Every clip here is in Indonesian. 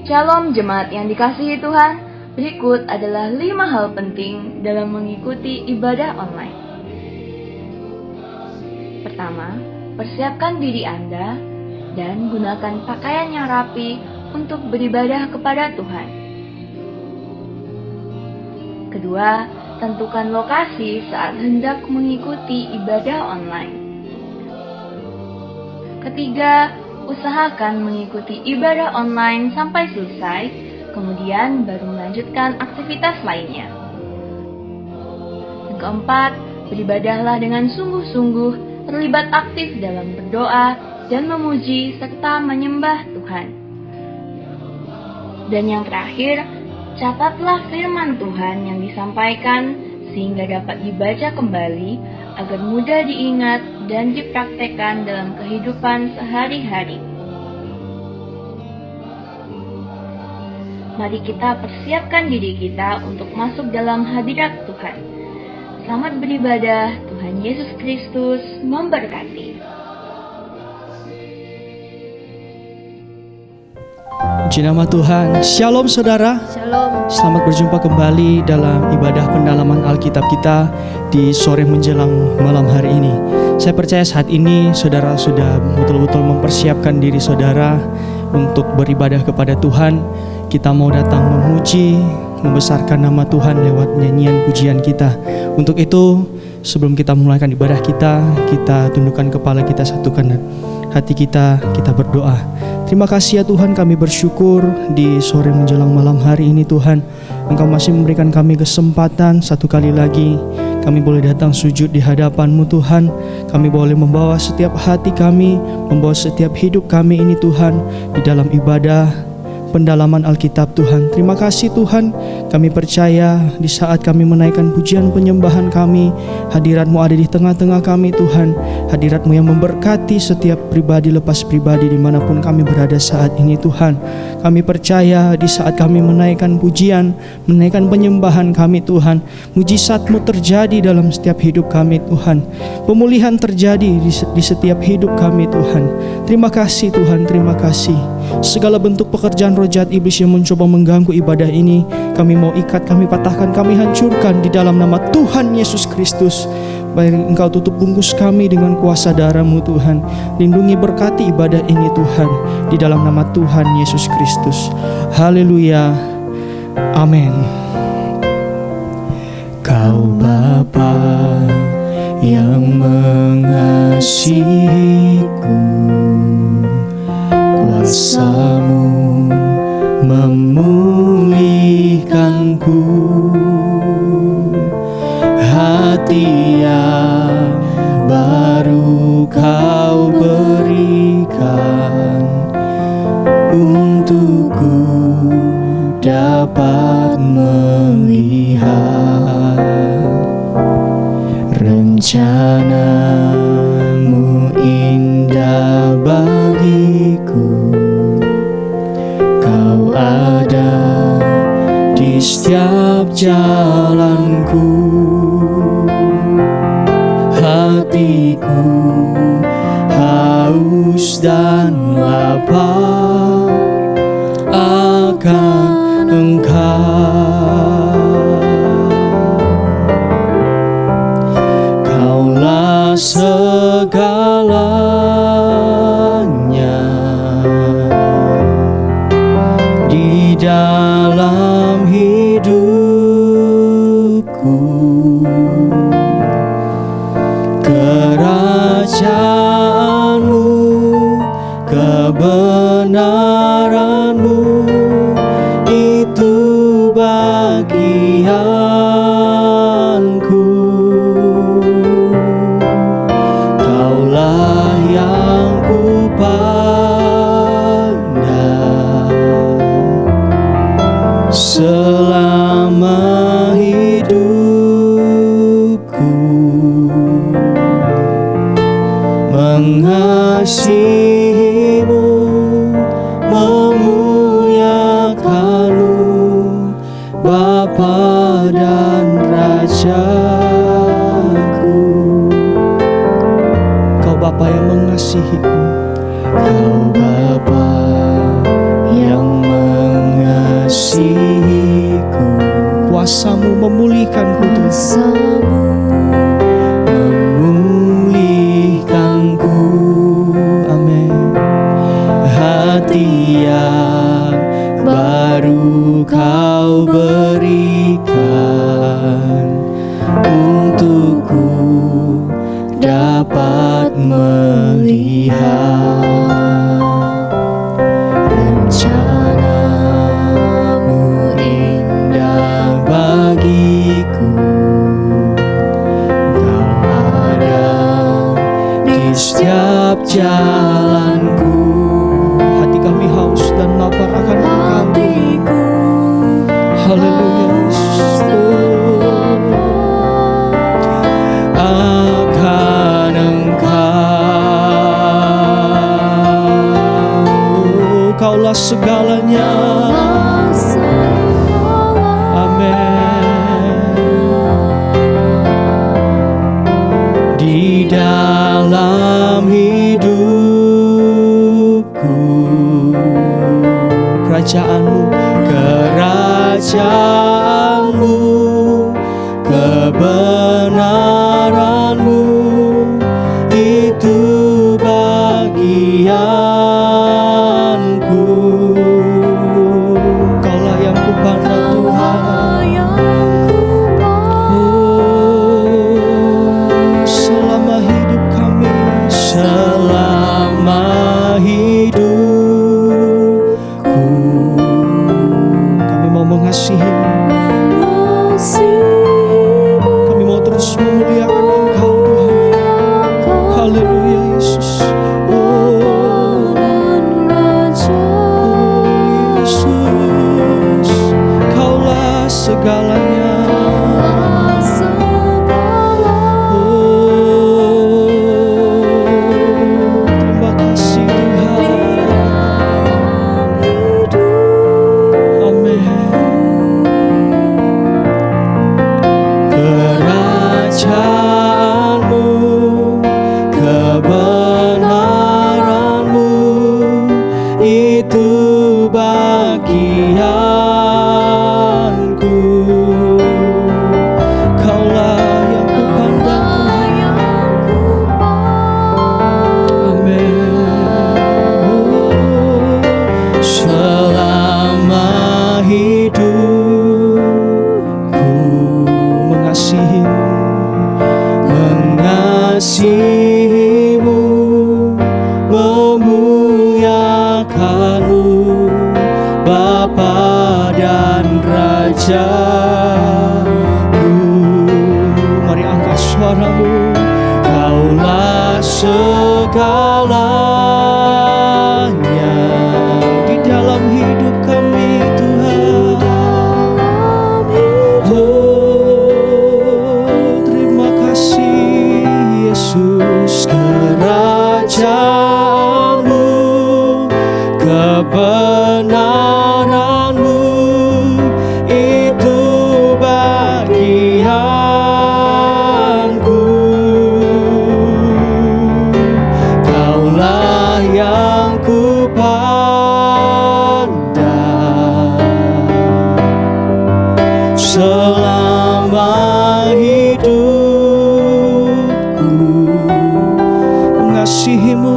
Shalom jemaat yang dikasihi Tuhan, berikut adalah 5 hal penting dalam mengikuti ibadah online. Pertama, persiapkan diri Anda dan gunakan pakaian yang rapi untuk beribadah kepada Tuhan. Kedua, tentukan lokasi saat hendak mengikuti ibadah online. Ketiga, usahakan mengikuti ibadah online sampai selesai, kemudian baru melanjutkan aktivitas lainnya. Yang keempat, beribadahlah dengan sungguh-sungguh, terlibat aktif dalam berdoa dan memuji serta menyembah Tuhan. Dan yang terakhir, catatlah firman Tuhan yang disampaikan sehingga dapat dibaca kembali agar mudah diingat dan dipraktekkan dalam kehidupan sehari-hari. Mari kita persiapkan diri kita untuk masuk dalam hadirat Tuhan. Selamat beribadah, Tuhan Yesus Kristus memberkati. Puji nama Tuhan. Shalom saudara. Shalom. Selamat berjumpa kembali dalam ibadah pendalaman Alkitab kita di sore menjelang malam hari ini. Saya percaya saat ini saudara sudah betul-betul mempersiapkan diri saudara untuk beribadah kepada Tuhan. Kita mau datang memuji, membesarkan nama Tuhan lewat nyanyian pujian kita. Untuk itu, sebelum kita memulaikan ibadah kita tundukkan kepala kita, satukan hati kita berdoa. Terima kasih ya Tuhan, kami bersyukur di sore menjelang malam hari ini Tuhan, Engkau masih memberikan kami kesempatan satu kali lagi kami boleh datang sujud di hadapan-Mu Tuhan. Kami boleh membawa setiap hati kami, membawa setiap hidup kami ini Tuhan di dalam ibadah pendalaman Alkitab Tuhan. Terima kasih Tuhan, kami percaya di saat kami menaikkan pujian penyembahan kami, hadirat-Mu ada di tengah-tengah kami Tuhan. Hadirat-Mu yang memberkati setiap pribadi lepas pribadi dimanapun kami berada saat ini Tuhan. Kami percaya di saat kami menaikkan pujian, menaikkan penyembahan kami Tuhan, mujizat-Mu terjadi dalam setiap hidup kami Tuhan. Pemulihan terjadi di setiap hidup kami Tuhan. Terima kasih Tuhan, terima kasih. Segala bentuk pekerjaan roh jahat iblis yang mencoba mengganggu ibadah ini, kami mau ikat, kami patahkan, kami hancurkan di dalam nama Tuhan Yesus Kristus. Baik Engkau tutup bungkus kami dengan kuasa darah-Mu Tuhan. Lindungi, berkati ibadah ini Tuhan, di dalam nama Tuhan Yesus Kristus. Haleluya. Amin. Kau Bapa yang mengasihiku, kuasa-Mu memulihkanku, hati yang baru Kau berikan untukku dapat melihat rencana-Mu indah bagiku. Kau ada di setiap jalanku. Hatiku haus dan lapar akan Engkau. Kaulah segalanya di dalam hidupku. Kerajaan-Mu, kebenaran-Mu, itu bagianku. Kaulah yang kupandang selama hidupku. Mengasihi-Mu, memuliakan-Mu, Bapa dan Rajaku. Kau Bapa yang mengasihiku, Kau Bapa yang kuasamu memulihkanku Tuhan. Kuasamu Memulihkanku, amin. Hati yang baru kau berikan untukku dapat melihat rencanamu indah bagiku. Kau ada di setiap jalanku. Hati kami haus dan lapar akan Engkau. Haleluya Yesus. Akan Engkau, Kaulah segalanya. Amin. Di dalam hidupku, kerajaanmu, kebenaranmu itu bagianku. Kaulah yang kupandang Tuhan. Selama hidup kami, selama hidupku, kami mau mengasihi-Mu. Kami mau terus memuliakan Engkau Tuhan. Haleluya Yesus. Oh Yesus, Kaulah segalanya. Terima kasih Tuhan. Amin. Kerajaanmu, kebenaranmu itu bagianku. Kaulah yang kupandang Tuhan. Amin. Selama hidupku mengasihi-Mu, memuliakan-Mu, Bapa dan Raja-Ku. Mari angkat suaramu. Kaulah segalanya di dalam hidup kami Tuhan. Terima kasih Yesus. Kerajaanmu, kebenaranmu itu bagianku. Kaulah yang kupandang selama hidupku. Mengasihi-Mu,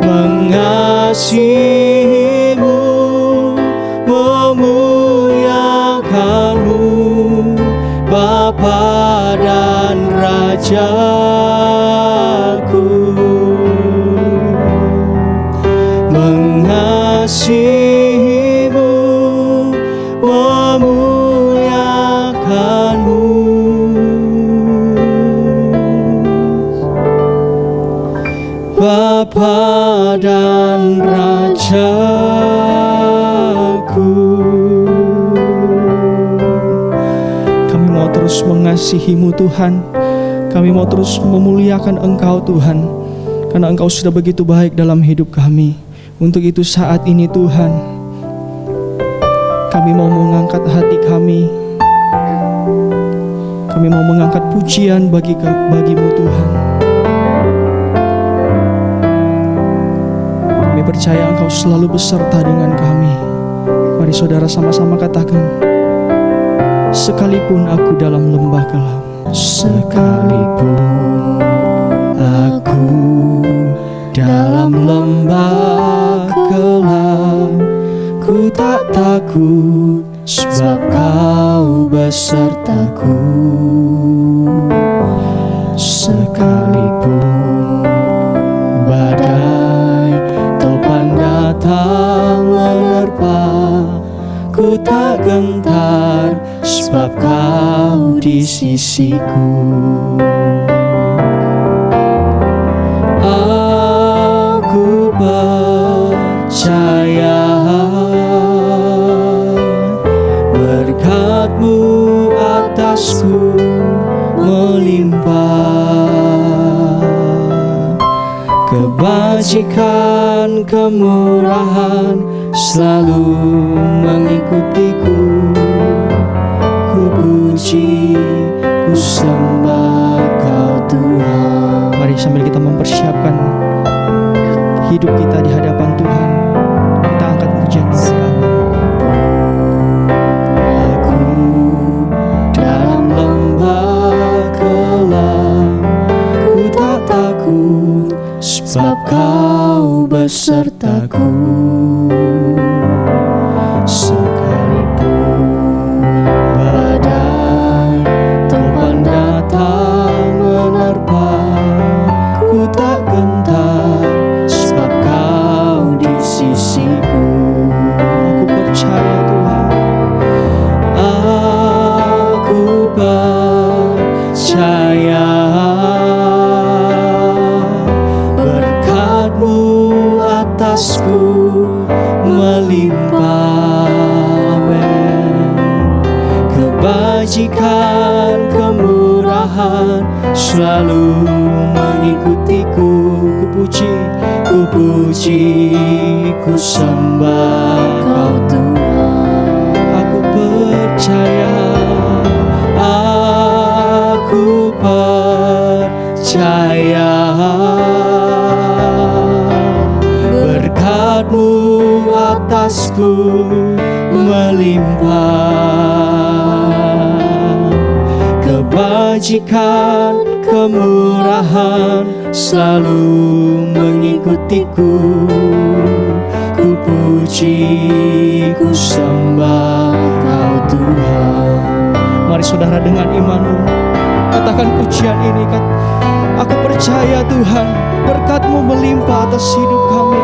mengasihi-Mu, memuliakan-Mu, Bapa dan Raja-Ku. Mengasihi-Mu, memuliakan-Mu, Bapa dan Raja-Ku. Kami mau terus mengasihi-Mu Tuhan. Kami mau terus memuliakan Engkau Tuhan, karena Engkau sudah begitu baik dalam hidup kami. Untuk itu saat ini Tuhan, kami mau mengangkat hati kami. Kami mau mengangkat pujian bagi-Mu Tuhan. Kami percaya Engkau selalu beserta dengan kami. Mari saudara sama-sama katakan, sekalipun aku dalam lembah gelap. Sekalipun aku dalam lembah gelap, ku tak takut, sebab Kau besertaku. Sekalipun badai topan datang menerpa, ku tak gentar, sebab Kau di sisiku. Aku percaya berkat-Mu atasku melimpah, kebajikan, kemurahan selalu mengikutiku. Ku puji, ku sembah Kau Tuhan. Mari sambil kita mempersiapkan hidup kita di hadapan Tuhan, kita angkat pujian ini. Aku dalam lembah gelap, ku tak takut, sebab Kau besertaku. Sekalipun badai topan datang menerpa, ku tak gentar, sebab Kau di sisiku. Aku percaya Tuhan, aku percaya berkat-Mu atasku melimpah. Amin. Kebajikan, kemurahan selalu mengikutiku. Ku puji, ku sembah Kau Tuhan. Aku percaya, aku percaya berkat-Mu atasku melimpah, kebajikan, kemurahan selalu mengikutiku. Ku puji, ku sembah Kau Tuhan. Mari saudara dengan imanmu katakan pujian ini. Aku percaya Tuhan, berkat-Mu melimpah atas hidup kami.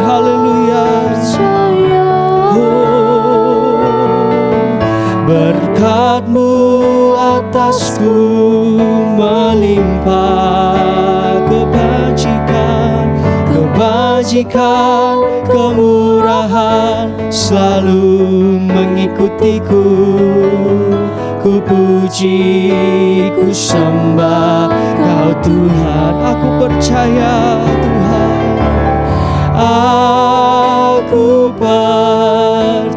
Haleluya. Berkat-Mu atasku melimpah, kebajikan, kemurahan selalu mengikutiku. Ku puji, ku sembah Kau Tuhan. Aku percaya Tuhan, aku percaya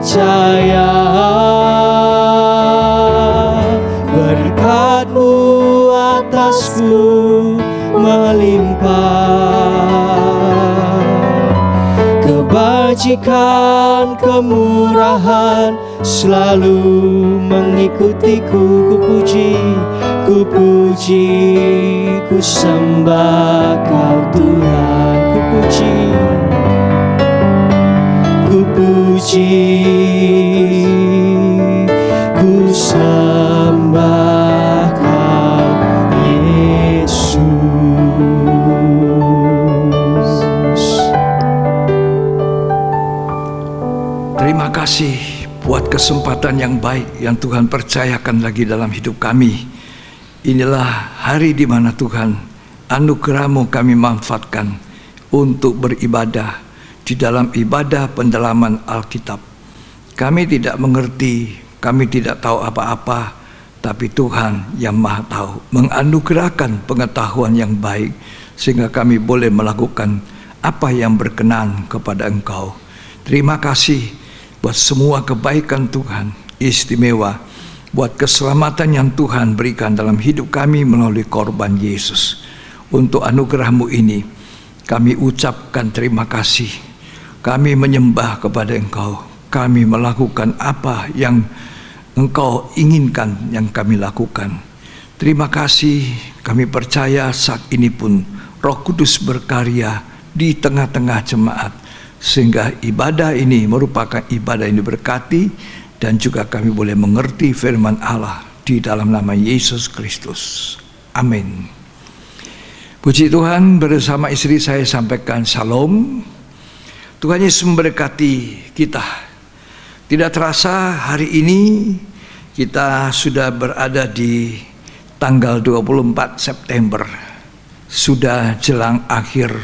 berkat-Mu atasku melimpah, kebajikan, kemurahan selalu mengikutiku. Ku puji, ku sembah Kau Tuhan. Ku puji, ku sembah Kau Yesus. Terima kasih buat kesempatan yang baik yang Tuhan percayakan lagi dalam hidup kami. Inilah hari di mana Tuhan anugerah-Mu kami manfaatkan untuk beribadah di dalam ibadah pendalaman Alkitab. Kami tidak mengerti, kami tidak tahu apa-apa, tapi Tuhan yang Maha Tahu menganugerahkan pengetahuan yang baik sehingga kami boleh melakukan apa yang berkenan kepada Engkau. Terima kasih buat semua kebaikan Tuhan istimewa, buat keselamatan yang Tuhan berikan dalam hidup kami melalui korban Yesus. Untuk anugerah-Mu ini kami ucapkan terima kasih. Kami menyembah kepada Engkau. Kami melakukan apa yang Engkau inginkan yang kami lakukan. Terima kasih, kami percaya saat ini pun Roh Kudus berkarya di tengah-tengah jemaat, sehingga ibadah ini merupakan ibadah yang diberkati, dan juga kami boleh mengerti firman Allah di dalam nama Yesus Kristus. Amin. Puji Tuhan, bersama istri saya sampaikan shalom. Tuhan Yesus memberkati kita. Tidak terasa hari ini kita sudah berada di tanggal 24 September. Sudah jelang akhir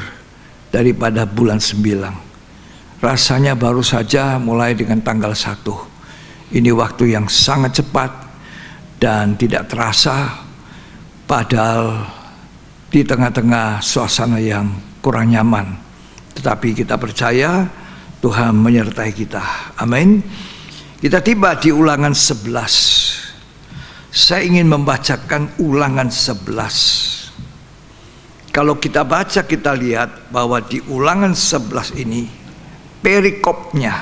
daripada bulan 9. Rasanya baru saja mulai dengan tanggal 1. Ini waktu yang sangat cepat dan tidak terasa, padahal di tengah-tengah suasana yang kurang nyaman. Tetapi kita percaya Tuhan menyertai kita. Amin. Kita tiba di Ulangan 11. Saya ingin membacakan Ulangan 11. Kalau kita baca, kita lihat bahwa di Ulangan 11 ini perikopnya,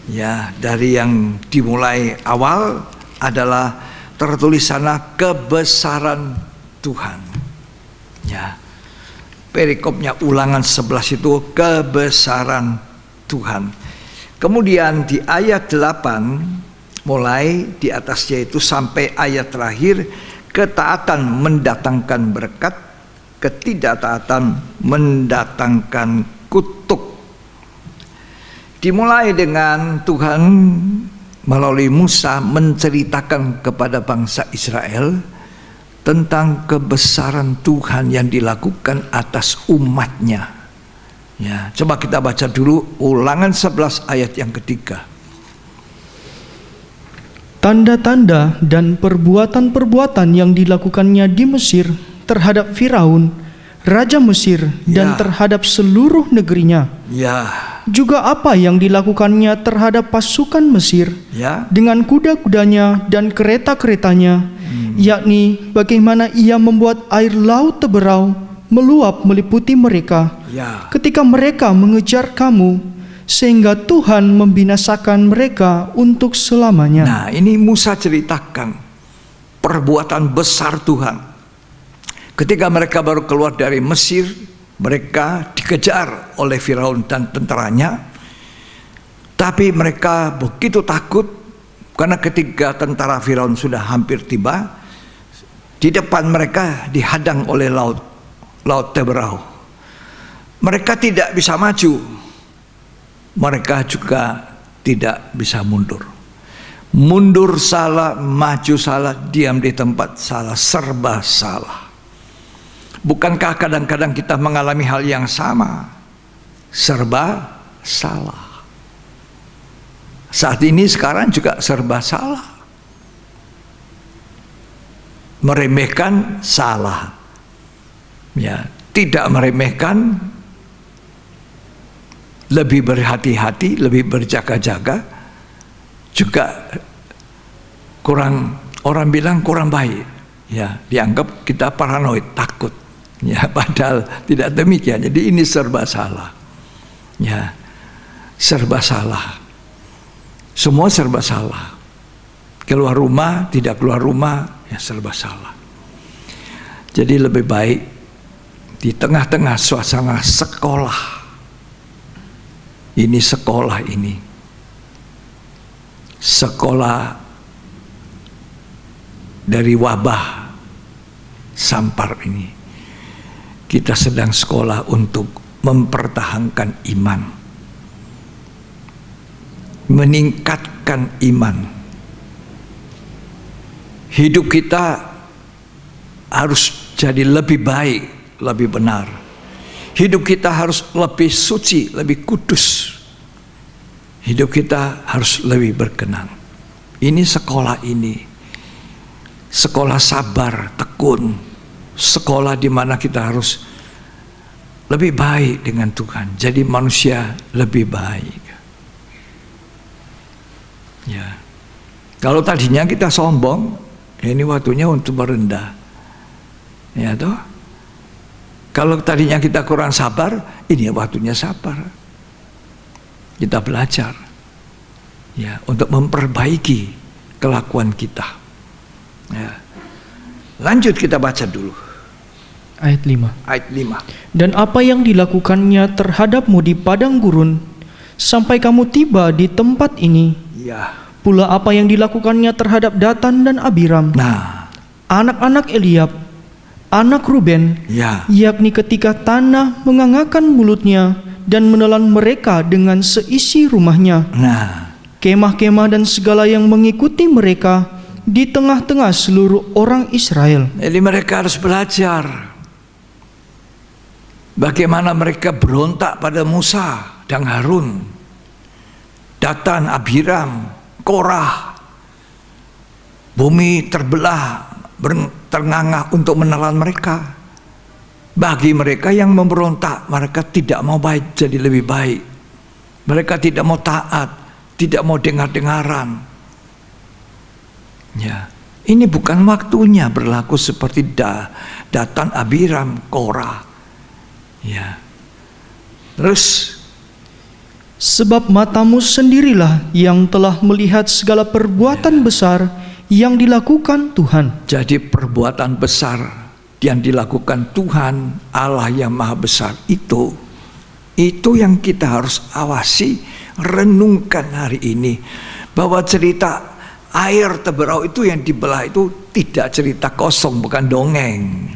ya, dari yang dimulai awal adalah tertulis sana kebesaran Tuhan. Ya, perikopnya Ulangan 11 itu kebesaran Tuhan. Kemudian di ayat 8 mulai di atasnya itu sampai ayat terakhir, ketaatan mendatangkan berkat, ketidaktaatan mendatangkan kutuk. Dimulai dengan Tuhan melalui Musa menceritakan kepada bangsa Israel tentang kebesaran Tuhan yang dilakukan atas umatnya. Ya, coba kita baca dulu Ulangan 11 ayat yang ketiga. Tanda-tanda dan perbuatan-perbuatan yang dilakukannya di Mesir terhadap Firaun, Raja Mesir, dan terhadap seluruh negerinya. Ya. Juga apa yang dilakukannya terhadap pasukan Mesir, dengan kuda-kudanya dan kereta-keretanya, yakni bagaimana ia membuat air laut Teberau meluap meliputi mereka ketika mereka mengejar kamu, sehingga Tuhan membinasakan mereka untuk selamanya. Nah, ini Musa ceritakan perbuatan besar Tuhan. Ketika mereka baru keluar dari Mesir, mereka dikejar oleh Firaun dan tentaranya. Tapi mereka begitu takut karena ketika tentara Firaun sudah hampir tiba, di depan mereka dihadang oleh laut Teberau. Mereka tidak bisa maju, mereka juga tidak bisa mundur. Mundur salah, maju salah, diam di tempat salah, serba salah. Bukankah kadang-kadang kita mengalami hal yang sama? Serba salah. Saat ini sekarang juga serba salah. Meremehkan salah. Ya, tidak meremehkan, lebih berhati-hati, lebih berjaga-jaga, juga kurang, orang bilang kurang baik. Ya, dianggap kita paranoid, takut. Ya, padahal tidak demikian. Jadi ini serba salah. Ya, serba salah. Semua serba salah. Keluar rumah, tidak keluar rumah, ya serba salah. Jadi lebih baik di tengah-tengah suasana sekolah. Ini sekolah ini. Sekolah dari wabah sampar ini. Kita sedang sekolah untuk mempertahankan iman, meningkatkan iman. Hidup kita harus jadi lebih baik, lebih benar. Hidup kita harus lebih suci, lebih kudus. Hidup kita harus lebih berkenan. Ini sekolah ini. Sekolah sabar, tekun. Sekolah di mana kita harus lebih baik dengan Tuhan. Jadi manusia lebih baik. Ya. Kalau tadinya kita sombong, ini waktunya untuk merendah. Ya toh? Kalau tadinya kita kurang sabar, ini waktunya sabar. Kita belajar. Ya, untuk memperbaiki kelakuan kita. Ya. Lanjut kita baca dulu. Ayat 5. Ayat 5. Dan apa yang dilakukannya terhadapmu di padang gurun sampai kamu tiba di tempat ini, Ya. pula apa yang dilakukannya terhadap Datan dan Abiram, Nah, anak-anak Eliab, anak Ruben, ya. yakni ketika tanah mengangakkan mulutnya dan menelan mereka dengan seisi rumahnya, Nah, kemah-kemah dan segala yang mengikuti mereka di tengah-tengah seluruh orang Israel. jadi mereka harus belajar bagaimana mereka berontak pada Musa dan Harun, Datan, Abiram, Korah. Bumi terbelah, ternganga untuk menelan mereka. Bagi mereka yang memberontak, mereka tidak mau baik jadi lebih baik. Mereka tidak mau taat, tidak mau dengar-dengaran. Ya, ini bukan waktunya berlaku seperti Datan, Abiram, Korah. Ya. Terus, Sebab matamu sendirilah yang telah melihat segala perbuatan besar yang dilakukan Tuhan. jadi perbuatan besar yang dilakukan Tuhan Allah yang Maha Besar itu yang kita harus awasi, renungkan hari ini, bahwa cerita air Teberau itu yang dibelah itu tidak cerita kosong, bukan dongeng.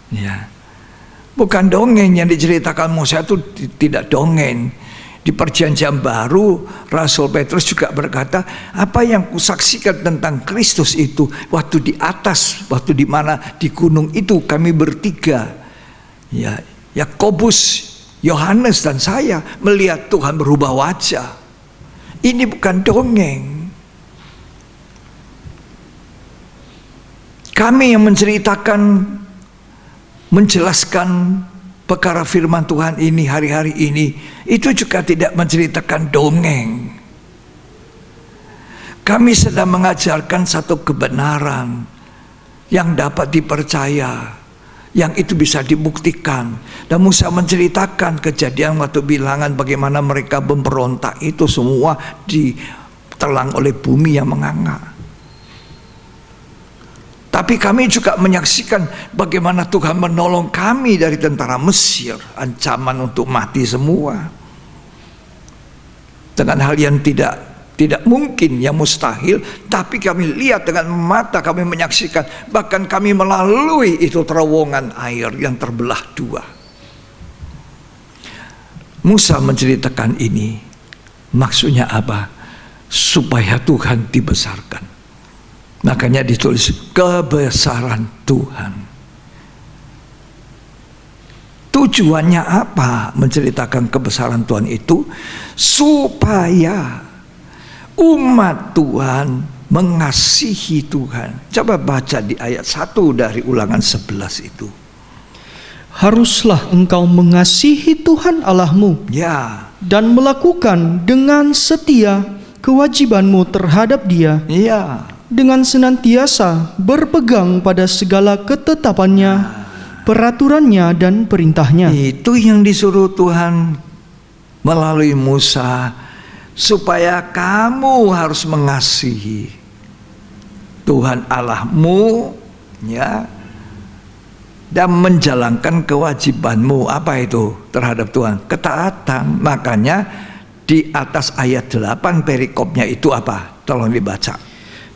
Ya. Bukan dongeng yang diceritakan Musa itu, tidak dongeng. Di Perjanjian Baru, Rasul Petrus juga berkata, apa yang kusaksikan tentang Kristus itu waktu di atas, waktu di mana di gunung itu kami bertiga, ya, Yakobus, Yohanes dan saya melihat Tuhan berubah wajah. Ini bukan dongeng. Kami yang menceritakan, menjelaskan perkara firman Tuhan ini hari-hari ini, itu juga tidak menceritakan dongeng. Kami sedang mengajarkan satu kebenaran yang dapat dipercaya, yang itu bisa dibuktikan. Dan Musa menceritakan kejadian waktu bilangan bagaimana mereka memberontak, itu semua ditelan oleh bumi yang menganga. Tapi kami juga menyaksikan bagaimana Tuhan menolong kami dari tentara Mesir, ancaman untuk mati semua. Dengan hal yang tidak mungkin, yang mustahil, tapi kami lihat dengan mata, kami menyaksikan, bahkan kami melalui itu terowongan air yang terbelah dua. Musa menceritakan ini, maksudnya apa? Supaya Tuhan dibesarkan. Makanya ditulis kebesaran Tuhan. Tujuannya apa menceritakan kebesaran Tuhan itu? Supaya umat Tuhan mengasihi Tuhan. Coba baca di ayat 1 dari Ulangan 11 itu. Haruslah engkau mengasihi Tuhan Allahmu, Ya, dan melakukan dengan setia kewajibanmu terhadap Dia, iya. dengan senantiasa berpegang pada segala ketetapannya, peraturannya dan perintahnya. Itu yang disuruh Tuhan melalui Musa, supaya kamu harus mengasihi Tuhan Allahmu, ya, dan menjalankan kewajibanmu. Apa itu terhadap Tuhan? Ketaatan. Makanya di atas ayat 8 perikopnya itu apa? Tolong dibaca.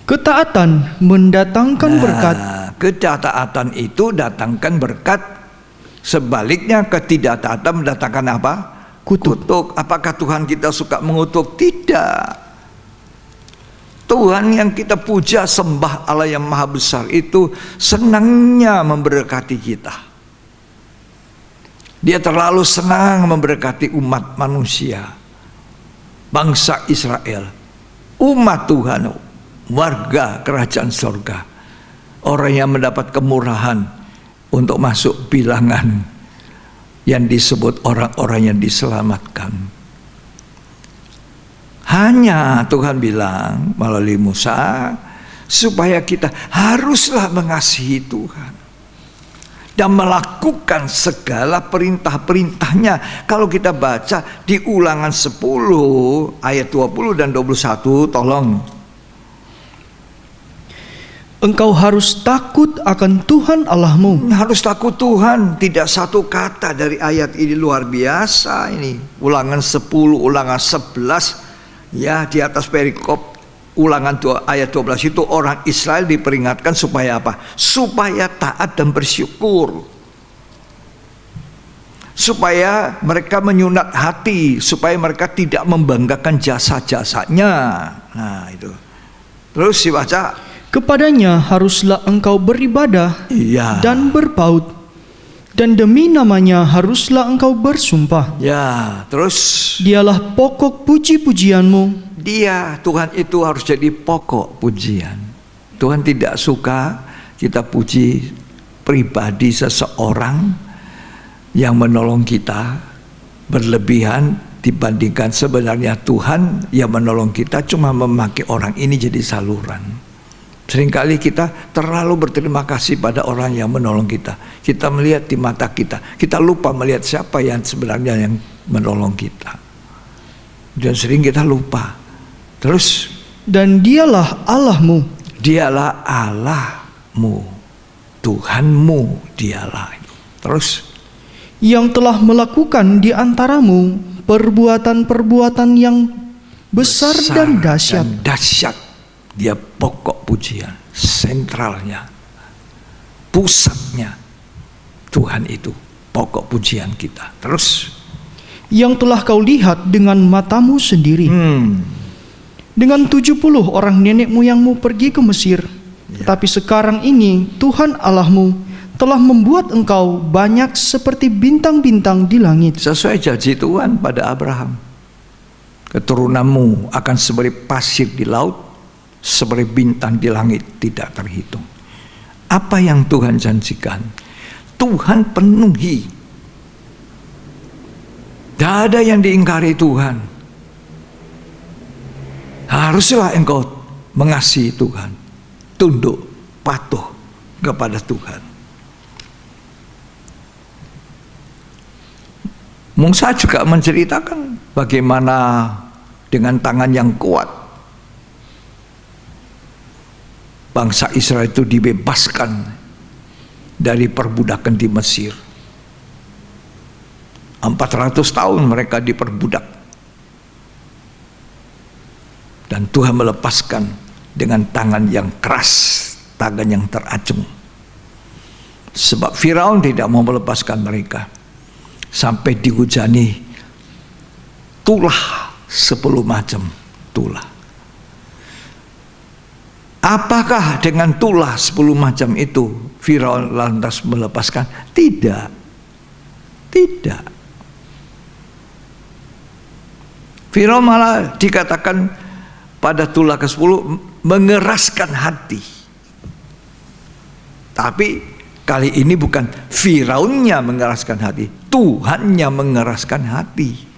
Ketaatan mendatangkan berkat. Ketaatan itu datangkan berkat. Sebaliknya ketidaktaatan mendatangkan apa? Kutuk. Apakah Tuhan kita suka mengutuk? Tidak. Tuhan yang kita puja, sembah, Allah yang Maha Besar itu senangnya memberkati kita. Dia terlalu senang memberkati umat manusia, bangsa Israel, umat Tuhan, warga kerajaan sorga, orang yang mendapat kemurahan untuk masuk bilangan yang disebut orang-orang yang diselamatkan. Hanya Tuhan bilang melalui Musa, supaya kita haruslah mengasihi Tuhan dan melakukan segala perintah-perintahnya. Kalau kita baca di Ulangan 10 ayat 20 dan 21, tolong Engkau harus takut akan Tuhan Allahmu. Harus takut Tuhan. Tidak satu kata dari ayat ini luar biasa ini. Ulangan 10, ulangan 11. Ya, di atas perikop ulangan ayat 12 itu orang Israel diperingatkan supaya apa? Supaya taat dan bersyukur. Supaya mereka menyunat hati, supaya mereka tidak membanggakan jasa-jasanya. Nah, itu. Terus dibaca, Kepadanya haruslah engkau beribadah iya. dan berpaut, dan demi namanya haruslah engkau bersumpah. Ya, terus Dialah pokok puji-pujianmu. Dia, Tuhan itu harus jadi pokok pujian. Tuhan tidak suka kita puji pribadi seseorang yang menolong kita berlebihan dibandingkan sebenarnya Tuhan yang menolong kita cuma memakai orang ini jadi saluran. Seringkali kita terlalu berterima kasih pada orang yang menolong kita. Kita melihat di mata kita. Kita lupa melihat siapa yang sebenarnya yang menolong kita. Dan sering kita lupa. Terus, Dan dialah Allahmu. dialah Allahmu. Tuhanmu dialah. Terus, Yang telah melakukan di antaramu perbuatan-perbuatan yang besar dan dahsyat. dahsyat. Dia pokok pujian, sentralnya, pusatnya. Tuhan itu pokok pujian kita. Terus, Yang telah kau lihat dengan matamu sendiri. Dengan 70 orang nenek moyangmu pergi ke Mesir. Tetapi sekarang ini Tuhan Allahmu telah membuat engkau banyak seperti bintang-bintang di langit. sesuai janji Tuhan pada Abraham, keturunanmu akan seperti pasir di laut, seperti bintang di langit, tidak terhitung. Apa yang Tuhan janjikan, Tuhan penuhi. Tidak ada yang diingkari Tuhan. Haruslah engkau mengasihi Tuhan, tunduk, patuh kepada Tuhan. Musa juga menceritakan bagaimana dengan tangan yang kuat bangsa Israel itu dibebaskan dari perbudakan di Mesir. 400 tahun mereka diperbudak. Dan Tuhan melepaskan dengan tangan yang keras, tangan yang teracung. Sebab Firaun tidak mau melepaskan mereka. Sampai dihujani tulah 10 macam tulah. Apakah dengan tulah 10 macam itu Firaun lantas melepaskan? Tidak. Tidak. Firaun malah dikatakan pada tulah ke-10 mengeraskan hati. Tapi kali ini bukan Firaunnya mengeraskan hati, Tuhannya mengeraskan hati.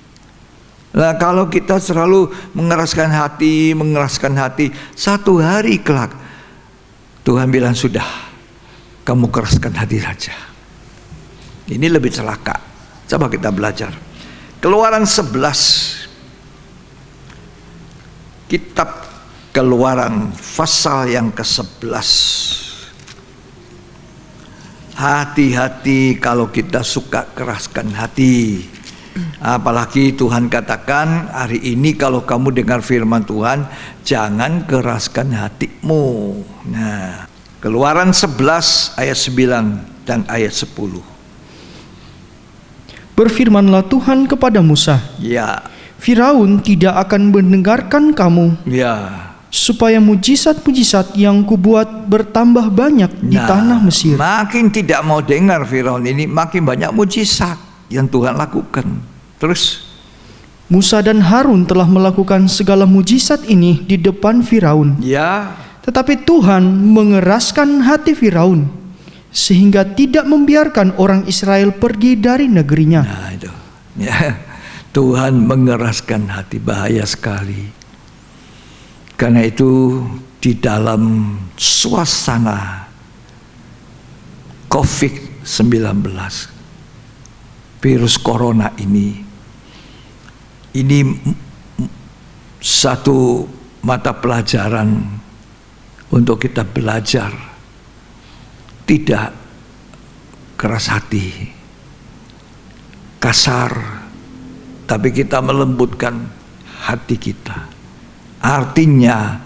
Nah, kalau kita selalu mengeraskan hati, satu hari kelak Tuhan bilang sudah, kamu keraskan hati saja. Ini lebih celaka. Coba kita belajar. Keluaran 11. Kitab Keluaran pasal yang ke-11. Hati-hati kalau kita suka keraskan hati. Apalagi Tuhan katakan hari ini kalau kamu dengar firman Tuhan, jangan keraskan hatimu. Nah, Keluaran 11 ayat 9 dan ayat 10. Berfirmanlah Tuhan kepada Musa, Ya, Firaun tidak akan mendengarkan kamu, ya. supaya mujizat-mujizat yang kubuat bertambah banyak di tanah Mesir. Makin tidak mau dengar Firaun ini, makin banyak mujizat yang Tuhan lakukan. Terus Musa dan Harun telah melakukan segala mujizat ini di depan Firaun. ya, Tetapi Tuhan mengeraskan hati Firaun, sehingga tidak membiarkan orang Israel pergi dari negerinya. nah itu. Ya, Tuhan mengeraskan hati, bahaya sekali. Karena itu di dalam suasana COVID-19, virus corona ini satu mata pelajaran untuk kita belajar tidak keras hati, kasar, tapi kita melembutkan hati kita. Artinya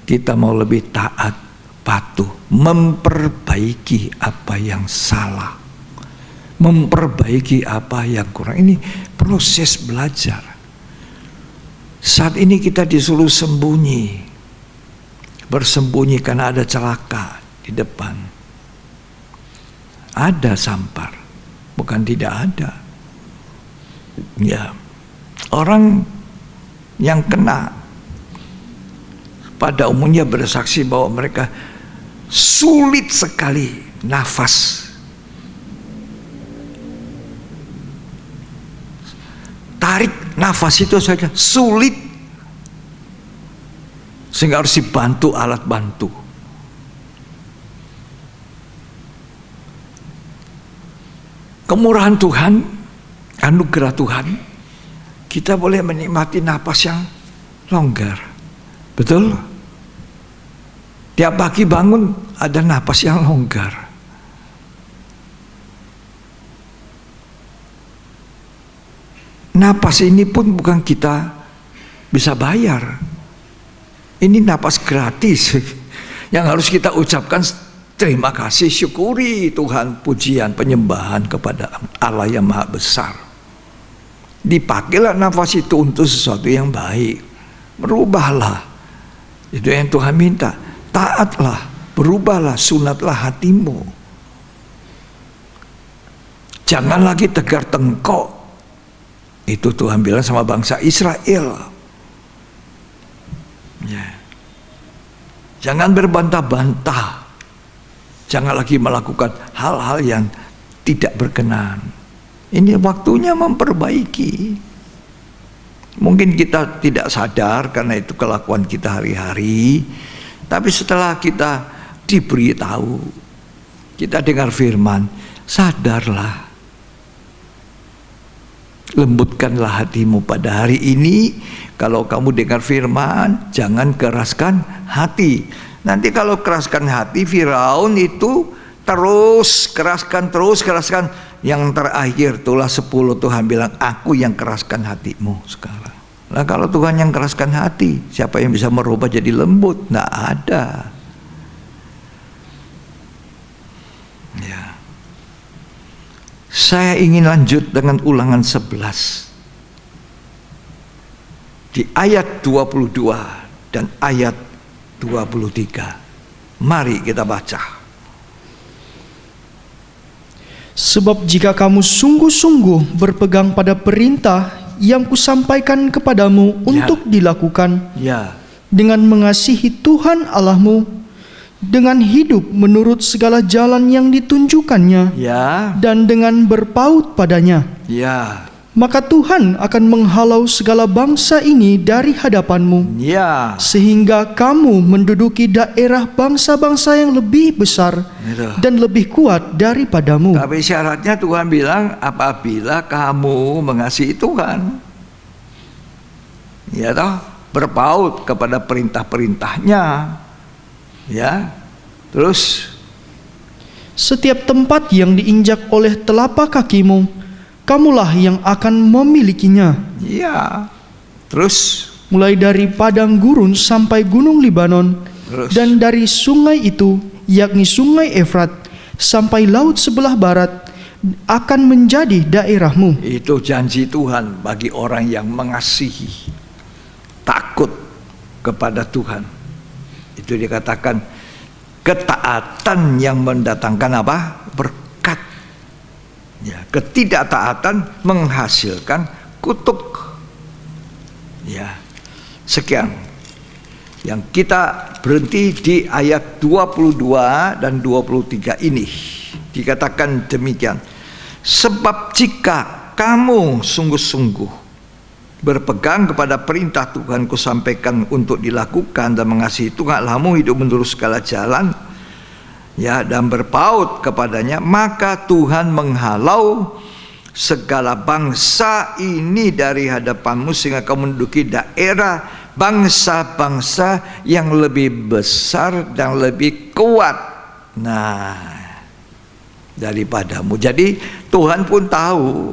kita mau lebih taat, patuh, memperbaiki apa yang salah, memperbaiki apa yang kurang. Ini proses belajar. Saat ini kita disuruh sembunyi, bersembunyi karena ada celaka di depan. Ada sampar, bukan tidak ada. Ya, orang yang kena pada umumnya bersaksi bahwa mereka sulit sekali nafas. Tarik nafas itu saja sulit, sehingga harus dibantu alat bantu. Kemurahan Tuhan, anugerah Tuhan, kita boleh menikmati napas yang longgar. Betul? Tiap pagi bangun ada napas yang longgar. Napas ini pun bukan kita bisa bayar. Ini napas gratis yang harus kita ucapkan terima kasih, syukuri Tuhan, pujian, penyembahan kepada Allah yang Maha Besar. Dipakailah nafas itu untuk sesuatu yang baik. Berubahlah. Itu yang Tuhan minta. Taatlah, berubahlah, sunatlah hatimu. Jangan lagi tegar tengkok. Itu Tuhan bilang sama bangsa Israel. Ya. Jangan berbantah-bantah. Jangan lagi melakukan hal-hal yang tidak berkenan. Ini waktunya memperbaiki. Mungkin kita tidak sadar karena itu kelakuan kita hari-hari. Tapi setelah kita diberitahu, kita dengar firman, sadarlah. Lembutkanlah hatimu pada hari ini. Kalau kamu dengar firman, jangan keraskan hati. Nanti kalau keraskan hati, Firaun itu terus keraskan. Yang terakhir itulah 10 Tuhan bilang, aku yang keraskan hatimu sekarang. Nah kalau Tuhan yang keraskan hati, siapa yang bisa merubah jadi lembut? Nggak ada. Ya. Saya ingin lanjut dengan Ulangan 11 di ayat 22 dan ayat 23. Mari kita baca. Sebab jika kamu sungguh-sungguh berpegang pada perintah yang kusampaikan kepadamu untuk dilakukan, dengan mengasihi Tuhan Allahmu, dengan hidup menurut segala jalan yang ditunjukkannya, dan dengan berpaut padanya, maka Tuhan akan menghalau segala bangsa ini dari hadapanmu, sehingga kamu menduduki daerah bangsa-bangsa yang lebih besar dan lebih kuat daripadamu. Tapi syaratnya Tuhan bilang apabila kamu mengasihi Tuhan, ya toh, berpaut kepada perintah-perintahnya, ya. Terus setiap tempat yang diinjak oleh telapak kakimu, kamulah yang akan memilikinya. Ya. Terus mulai dari padang gurun sampai gunung Libanon, dan dari sungai itu, yakni sungai Efrat, sampai laut sebelah barat, akan menjadi daerahmu. Itu janji Tuhan bagi orang yang mengasihi, takut kepada Tuhan. Itu dikatakan ketaatan yang mendatangkan apa? Berkat. Ya, ketidaktaatan menghasilkan kutuk. Ya. Sekian. Yang kita berhenti di ayat 22 dan 23 ini. Dikatakan demikian. Sebab jika kamu sungguh-sungguh berpegang kepada perintah Tuhan kusampaikan untuk dilakukan dan mengasihi Tuhan Allahmu, hidup menurut segala jalan, ya, dan berpaut kepadanya, maka Tuhan menghalau segala bangsa ini dari hadapanmu, sehingga kamu menduduki daerah bangsa-bangsa yang lebih besar dan lebih kuat daripadamu. Jadi Tuhan pun tahu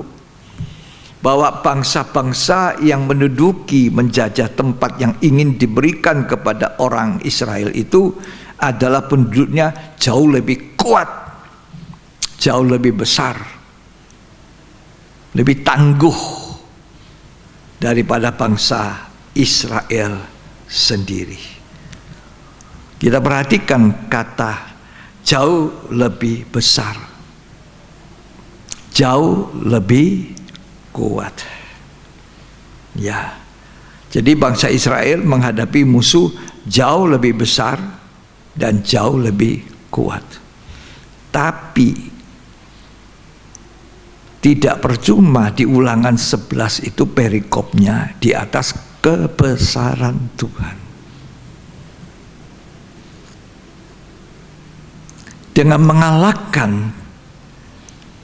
bahwa bangsa-bangsa yang menjajah tempat yang ingin diberikan kepada orang Israel itu adalah penduduknya jauh lebih kuat, jauh lebih besar, lebih tangguh daripada bangsa Israel sendiri. Kita perhatikan kata jauh lebih besar, jauh lebih kuat. Ya. Jadi bangsa Israel menghadapi musuh jauh lebih besar dan jauh lebih kuat. Tapi tidak percuma di Ulangan 11 itu perikopnya di atas kebesaran Tuhan. Dengan mengalahkan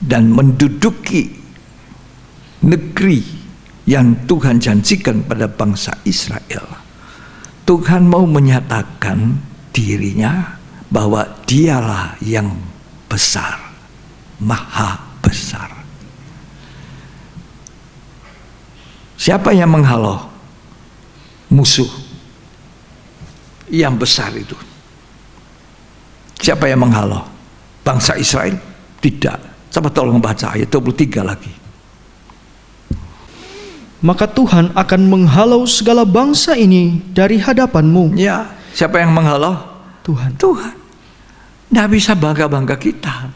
dan menduduki negeri yang Tuhan janjikan pada bangsa Israel, Tuhan mau menyatakan dirinya bahwa dialah yang besar, maha besar. Siapa yang menghalau musuh yang besar itu? Siapa yang menghalau? Bangsa Israel? Tidak. Coba tolong baca ayat 23 lagi. Maka Tuhan akan menghalau segala bangsa ini dari hadapanmu. Ya, siapa yang menghalau? Tuhan. Tuhan. Tidak bisa bangga-bangga kita.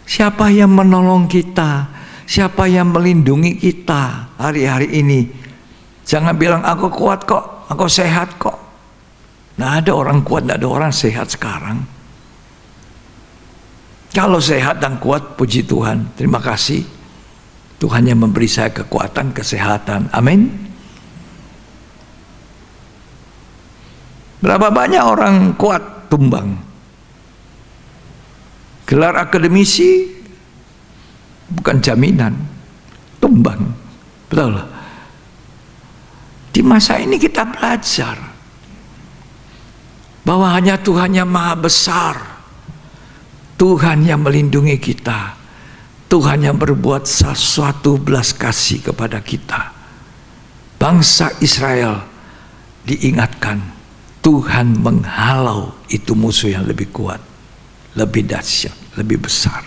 Siapa yang menolong kita? Siapa yang melindungi kita hari-hari ini? Jangan bilang aku kuat kok, aku sehat kok. Nah, ada orang kuat, tidak ada orang sehat sekarang. Kalau sehat dan kuat, puji Tuhan, terima kasih. Tuhan yang memberi saya kekuatan, kesehatan. Amin. Berapa banyak orang kuat tumbang? Gelar akademisi bukan jaminan, tumbang. Betul. Di masa ini kita belajar bahwa hanya Tuhan yang maha besar, Tuhan yang melindungi kita, Tuhan yang berbuat sesuatu belas kasih kepada kita. Bangsa Israel diingatkan, Tuhan menghalau itu musuh yang lebih kuat, lebih dahsyat, lebih besar.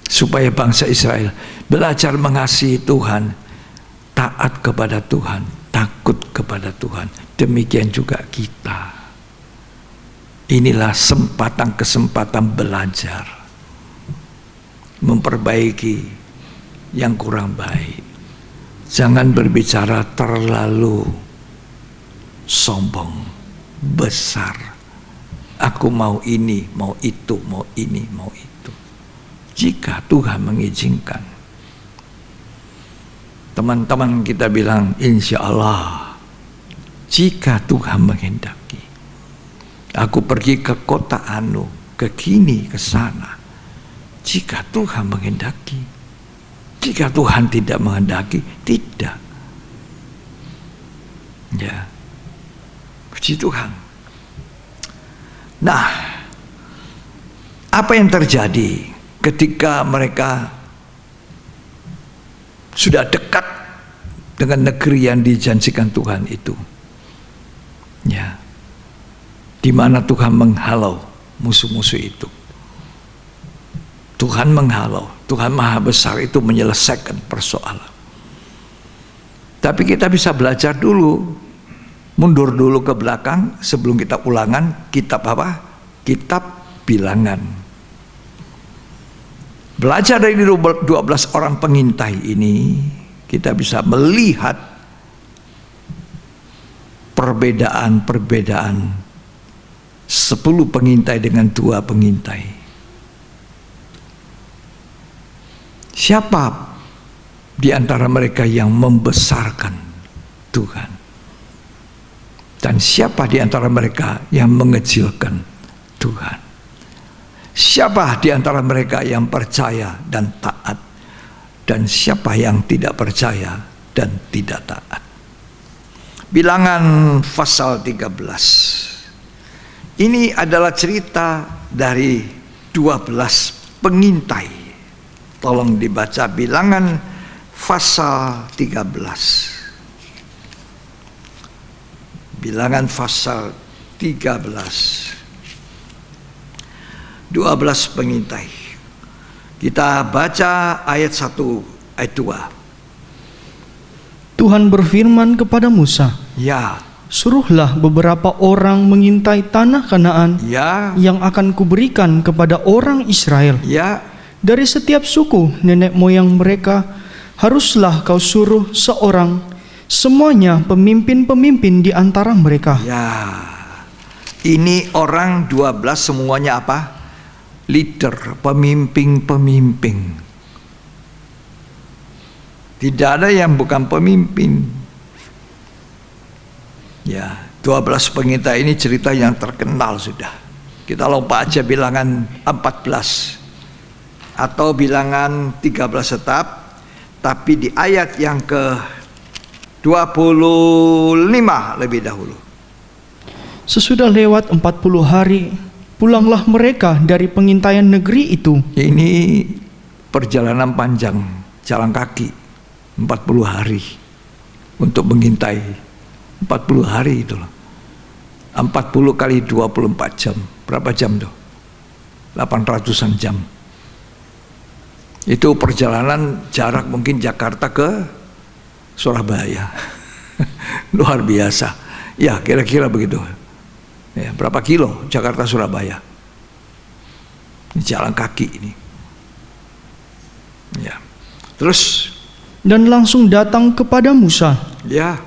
Supaya bangsa Israel belajar mengasihi Tuhan, taat kepada Tuhan, takut kepada Tuhan. Demikian juga kita. Inilah kesempatan belajar, memperbaiki yang kurang baik. Jangan berbicara terlalu sombong, besar. Aku mau ini, mau itu, mau ini, mau itu. Jika Tuhan mengizinkan. Teman-teman kita bilang, insya Allah, jika Tuhan menghendaki, aku pergi ke kota anu, ke kini, ke sana. Jika Tuhan menghendaki. Jika Tuhan tidak menghendaki, tidak. Ya, puji Tuhan. Nah, apa yang terjadi ketika mereka sudah dekat dengan negeri yang dijanjikan Tuhan itu? Ya, di mana Tuhan menghalau musuh-musuh itu. Tuhan menghalau, Tuhan maha besar itu menyelesaikan persoalan. Tapi kita bisa belajar dulu, mundur dulu ke belakang sebelum kita Ulangan, kitab apa? Kitab Bilangan. Belajar dari 12 orang pengintai ini, kita bisa melihat perbedaan 10 pengintai dengan 2 pengintai. Siapa di antara mereka yang membesarkan Tuhan? Dan siapa di antara mereka yang mengecilkan Tuhan? Siapa di antara mereka yang percaya dan taat? Dan siapa yang tidak percaya dan tidak taat? Bilangan pasal 13. Ini adalah cerita dari 12 pengintai. Tolong dibaca Bilangan pasal 13. Bilangan pasal 13. 12 pengintai. Kita baca ayat 1, ayat 2. Tuhan berfirman kepada Musa, Ya, suruhlah beberapa orang mengintai tanah Kanaan ya, yang akan kuberikan kepada orang Israel. ya, Dari setiap suku nenek moyang mereka haruslah kau suruh seorang, semuanya pemimpin-pemimpin di antara mereka. ya. Ini orang 12 semuanya apa? Leader, pemimpin-pemimpin. Tidak ada yang bukan pemimpin. Ya, 12 pengintai ini cerita yang terkenal sudah. Kita lompat aja Bilangan 14 atau Bilangan 13 tetap, tapi di ayat yang ke 25 lebih dahulu. Sesudah lewat 40 hari, pulanglah mereka dari pengintaian negeri itu. Ini perjalanan panjang, jalan kaki 40 hari untuk mengintai. 40 hari itu loh. 40 kali 24 jam. Berapa jam tuh? 800-an jam. Itu perjalanan jarak mungkin Jakarta ke Surabaya. Luar biasa. Ya, kira-kira begitu. Ya, berapa kilo Jakarta Surabaya? Ini jalan kaki ini. Ya. Terus Dan langsung datang kepada Musa, ya,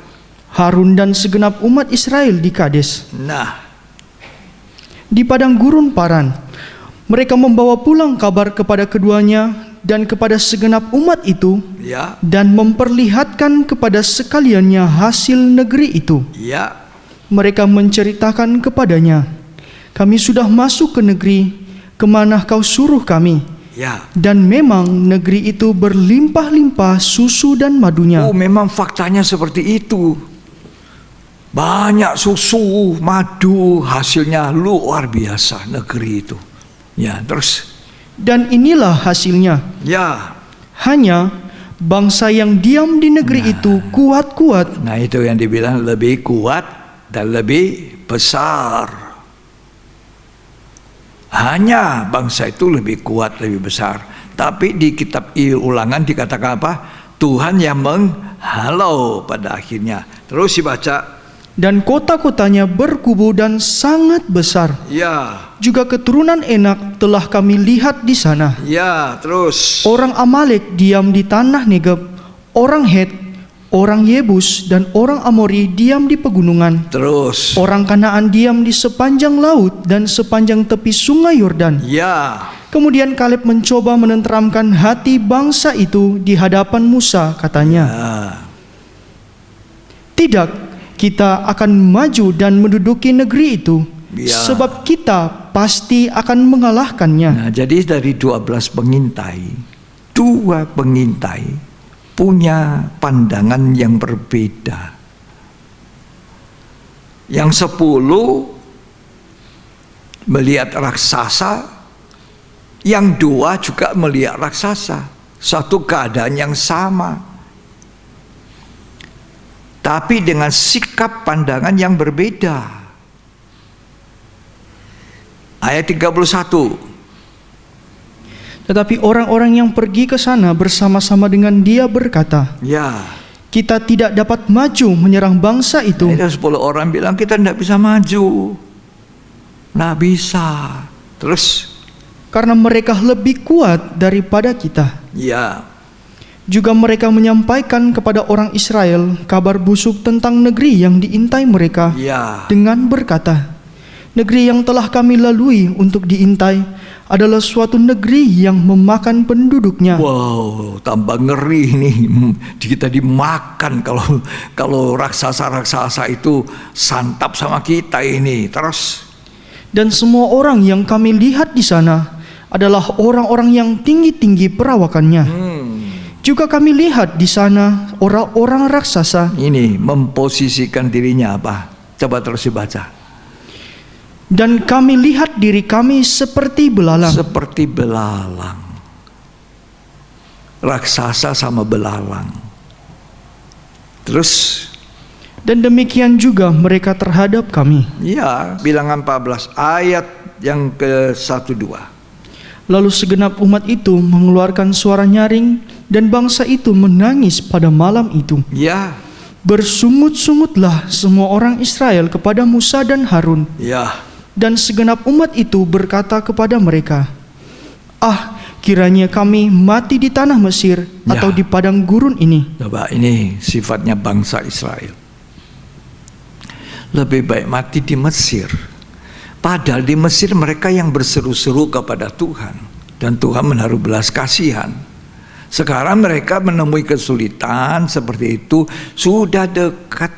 Harun dan segenap umat Israel di Kades, nah, di padang gurun Paran. Mereka membawa pulang kabar kepada keduanya dan kepada segenap umat itu, ya, dan memperlihatkan kepada sekaliannya hasil negeri itu. ya, Mereka menceritakan kepadanya, kami sudah masuk ke negeri kemana kau suruh kami, ya. dan memang negeri itu berlimpah-limpah susu dan madunya. Oh, memang faktanya seperti itu. Banyak susu, madu, hasilnya luar biasa negeri itu. Ya, terus. Dan inilah hasilnya, Ya, hanya bangsa yang diam di negeri itu kuat-kuat, nah itu yang dibilang lebih kuat dan lebih besar. Hanya bangsa itu lebih kuat, lebih besar. Tapi di kitab Ulangan dikatakan apa? Tuhan yang menghalau pada akhirnya. Terus dibaca. dan kota-kotanya berkubu dan sangat besar. Ya, Juga keturunan Enak telah kami lihat di sana. ya, terus. Orang Amalek diam di tanah Negeb, orang Het, orang Yebus, dan orang Amori diam di pegunungan. Terus. Orang Kanaan diam di sepanjang laut dan sepanjang tepi sungai Yordan. Ya, Kemudian Kaleb mencoba menenteramkan hati bangsa itu di hadapan Musa, katanya, tidak, kita akan maju dan menduduki negeri itu, Ya. sebab kita pasti akan mengalahkannya. nah jadi dari 12 pengintai, 2 pengintai punya pandangan yang berbeda. Yang 10 melihat raksasa, yang 2 juga melihat raksasa. Satu keadaan yang sama, tapi dengan sikap pandangan yang berbeda. Ayat 31. Tetapi orang-orang yang pergi ke sana bersama-sama dengan dia berkata, Ya, kita tidak dapat maju menyerang bangsa itu, ada 10 orang bilang kita tidak bisa maju. Nggak bisa. Terus, karena mereka lebih kuat daripada kita. ya, Juga mereka menyampaikan kepada orang Israel kabar busuk tentang negeri yang diintai mereka, ya, dengan berkata, negeri yang telah kami lalui untuk diintai adalah suatu negeri yang memakan penduduknya. wow, tambah ngeri nih. Kita dimakan kalau raksasa-raksasa itu santap sama kita ini. Terus, Dan semua orang yang kami lihat di sana adalah orang-orang yang tinggi-tinggi perawakannya. Juga kami lihat di sana orang-orang raksasa. Ini memposisikan dirinya apa? Coba terus dibaca. Dan kami lihat diri kami seperti belalang. Seperti belalang. Raksasa sama belalang. Terus, Dan demikian juga mereka terhadap kami. ya, Bilangan 14 ayat yang ke-1-2. Lalu segenap umat itu mengeluarkan suara nyaring, dan bangsa itu menangis pada malam itu. Ya, Bersungut-sungutlah semua orang Israel kepada Musa dan Harun. ya. Dan segenap umat itu berkata kepada mereka, "Ah, kiranya kami mati di tanah Mesir Ya. atau di padang gurun ini." Coba, ini sifatnya bangsa Israel. Lebih baik mati di Mesir. Padahal di Mesir mereka yang berseru-seru kepada Tuhan. Dan Tuhan menaruh belas kasihan. Sekarang mereka menemui kesulitan seperti itu. Sudah dekat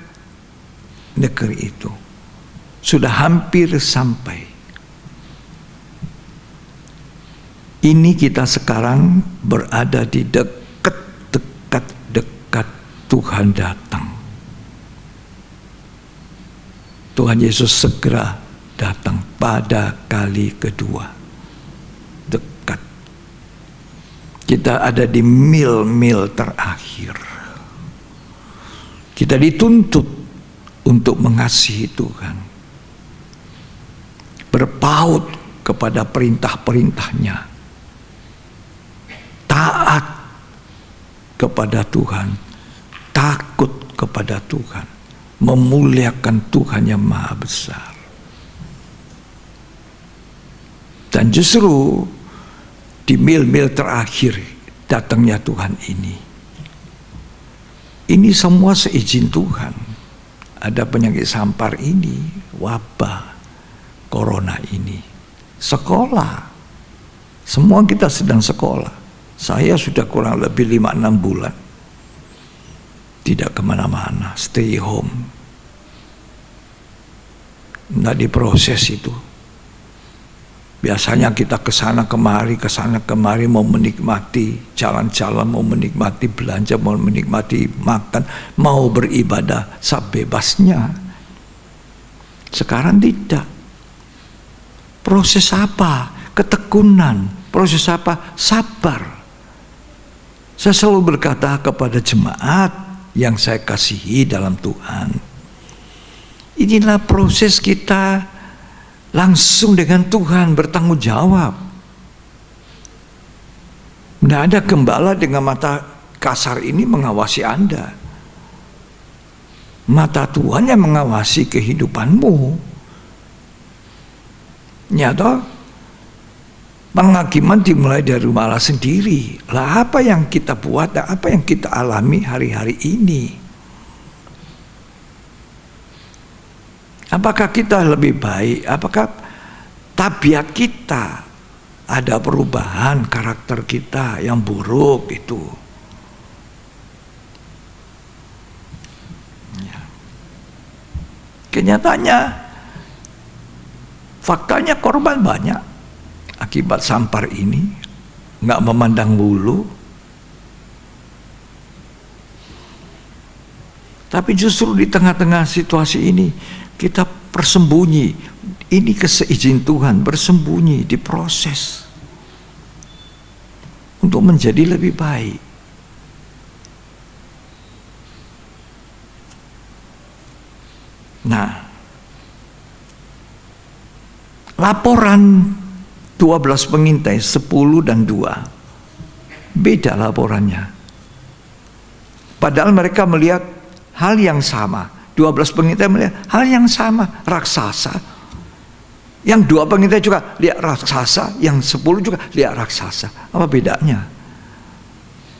negeri itu. Sudah hampir sampai. Ini kita sekarang berada di dekat Tuhan datang. Tuhan Yesus segera datang pada kali kedua. Dekat. Kita ada di mil-mil terakhir. Kita dituntut untuk mengasihi Tuhan. Berpaut kepada perintah-perintahnya. Taat kepada Tuhan. Takut kepada Tuhan. Memuliakan Tuhan yang Maha Besar. Dan justru di mil-mil terakhir datangnya Tuhan ini. Ini semua seizin Tuhan. Ada penyakit sampar ini, wabah corona ini. Sekolah. Semua kita sedang sekolah. Saya sudah kurang lebih 5-6 bulan. Tidak kemana-mana, stay home. Nggak diproses itu. Biasanya kita kesana kemari mau menikmati jalan-jalan, mau menikmati belanja, mau menikmati makan, mau beribadah sebebasnya. Sekarang tidak. Proses apa? Ketekunan. Proses apa? Sabar. Saya selalu berkata kepada jemaat yang saya kasihi dalam Tuhan, inilah proses kita langsung dengan Tuhan bertanggung jawab. Tidak ada gembala dengan mata kasar ini mengawasi Anda. Mata Tuhan yang mengawasi kehidupanmu. Nyata penghakiman dimulai dari rumah Allah sendiri. Lah apa yang kita buat, apa yang kita alami hari-hari ini? Apakah kita lebih baik? Apakah tabiat kita ada perubahan karakter kita yang buruk itu? Ya. Kenyataannya, faktanya korban banyak akibat sampar ini, nggak memandang bulu. Tapi justru di tengah-tengah situasi ini kita bersembunyi. Ini keseizin Tuhan, bersembunyi, diproses untuk menjadi lebih baik. Nah, laporan 12 pengintai, 10 dan 2. Beda laporannya. Padahal mereka melihat hal yang sama. 12 pengintai melihat hal yang sama, raksasa. Yang 2 pengintai juga lihat raksasa, yang 10 juga lihat raksasa. Apa bedanya?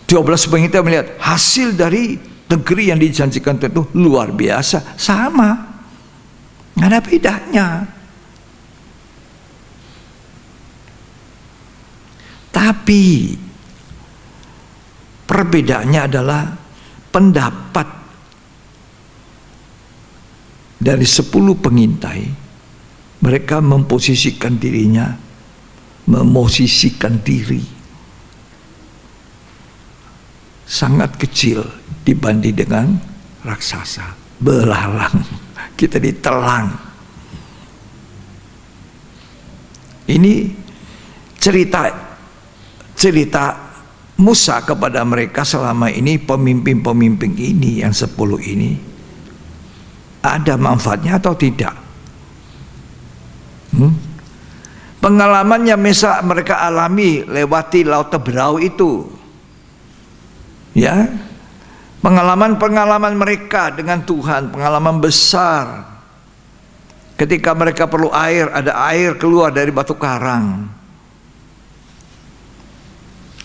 12 pengintai melihat hasil dari negeri yang dijanjikan Tuhan itu luar biasa, sama. Nggak ada bedanya. Tapi perbedaannya adalah pendapat dari 10 pengintai. Mereka memposisikan dirinya, memosisikan diri sangat kecil dibanding dengan raksasa. Belalang, kita ditelan. Ini cerita Musa kepada mereka selama ini, pemimpin-pemimpin ini yang 10 ini, ada manfaatnya atau tidak? Pengalamannya mereka alami lewati Laut Teberau itu, ya, pengalaman mereka dengan Tuhan, pengalaman besar. Ketika mereka perlu air, ada air keluar dari batu karang.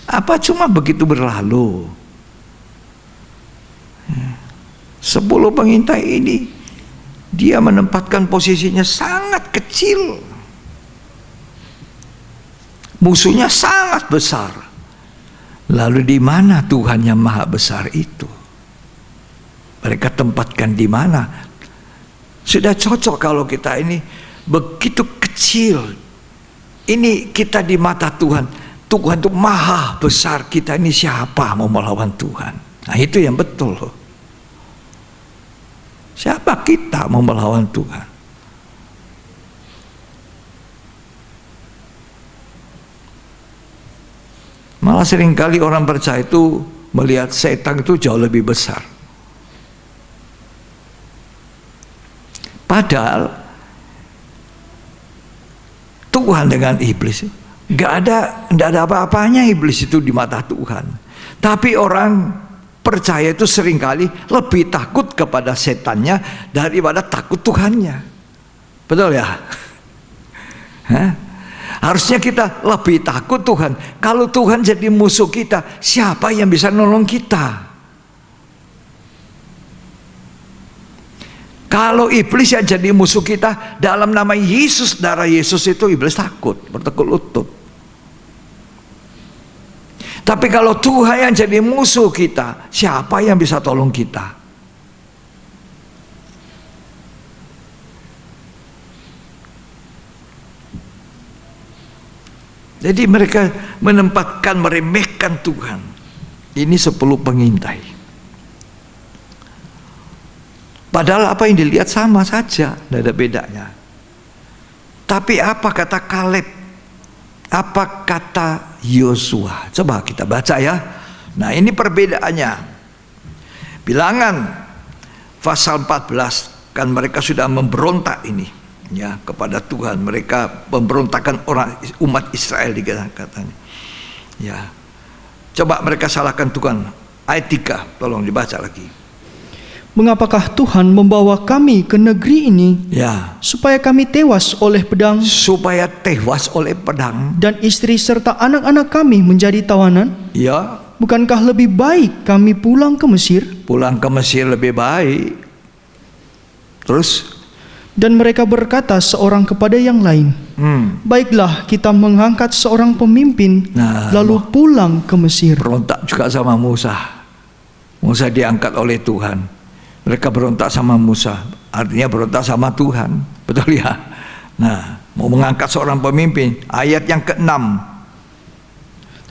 Apa cuma begitu berlalu? 10 pengintai ini, dia menempatkan posisinya sangat kecil. Musuhnya sangat besar. Lalu di mana Tuhan yang maha besar itu? Mereka tempatkan di mana? Sudah cocok kalau kita ini begitu kecil. Ini kita di mata Tuhan. Tuhan itu maha besar, kita ini siapa mau melawan Tuhan? Nah itu yang betul. Siapa kita mau melawan Tuhan? Malah seringkali orang percaya itu melihat setan itu jauh lebih besar. Padahal Tuhan dengan iblis, nggak ada apa-apanya iblis itu di mata Tuhan. Tapi orang percaya itu seringkali lebih takut kepada setannya daripada takut Tuhannya. Betul ya? Harusnya kita lebih takut Tuhan. Kalau Tuhan jadi musuh kita, siapa yang bisa nolong kita? Kalau iblis yang jadi musuh kita, dalam nama Yesus, darah Yesus itu iblis takut, bertekuk lutut. Tapi kalau Tuhan yang jadi musuh kita, siapa yang bisa tolong kita? Jadi mereka menempatkan, meremehkan Tuhan. Ini 10 pengintai. Padahal apa yang dilihat sama saja, tidak ada bedanya. Tapi apa kata Kaleb? Apa kata Yosua? Coba kita baca ya. Nah ini perbedaannya. Bilangan pasal 14, kan mereka sudah memberontak ini ya kepada Tuhan. Mereka memberontakkan orang umat Israel katanya. Ya. Coba mereka salahkan Tuhan. Ayat 3, tolong dibaca lagi. Mengapakah Tuhan membawa kami ke negeri ini, ya, supaya kami tewas oleh pedang, supaya tewas oleh pedang, dan istri serta anak-anak kami menjadi tawanan? Ya. Bukankah lebih baik kami pulang ke Mesir? Pulang ke Mesir lebih baik. Terus? Dan mereka berkata seorang kepada yang lain, baiklah kita mengangkat seorang pemimpin, lalu pulang ke Mesir. Berontak juga sama Musa. Musa diangkat oleh Tuhan. Mereka berontak sama Musa, artinya berontak sama Tuhan. Betul ya? Nah, mau mengangkat seorang pemimpin. Ayat yang ke-6.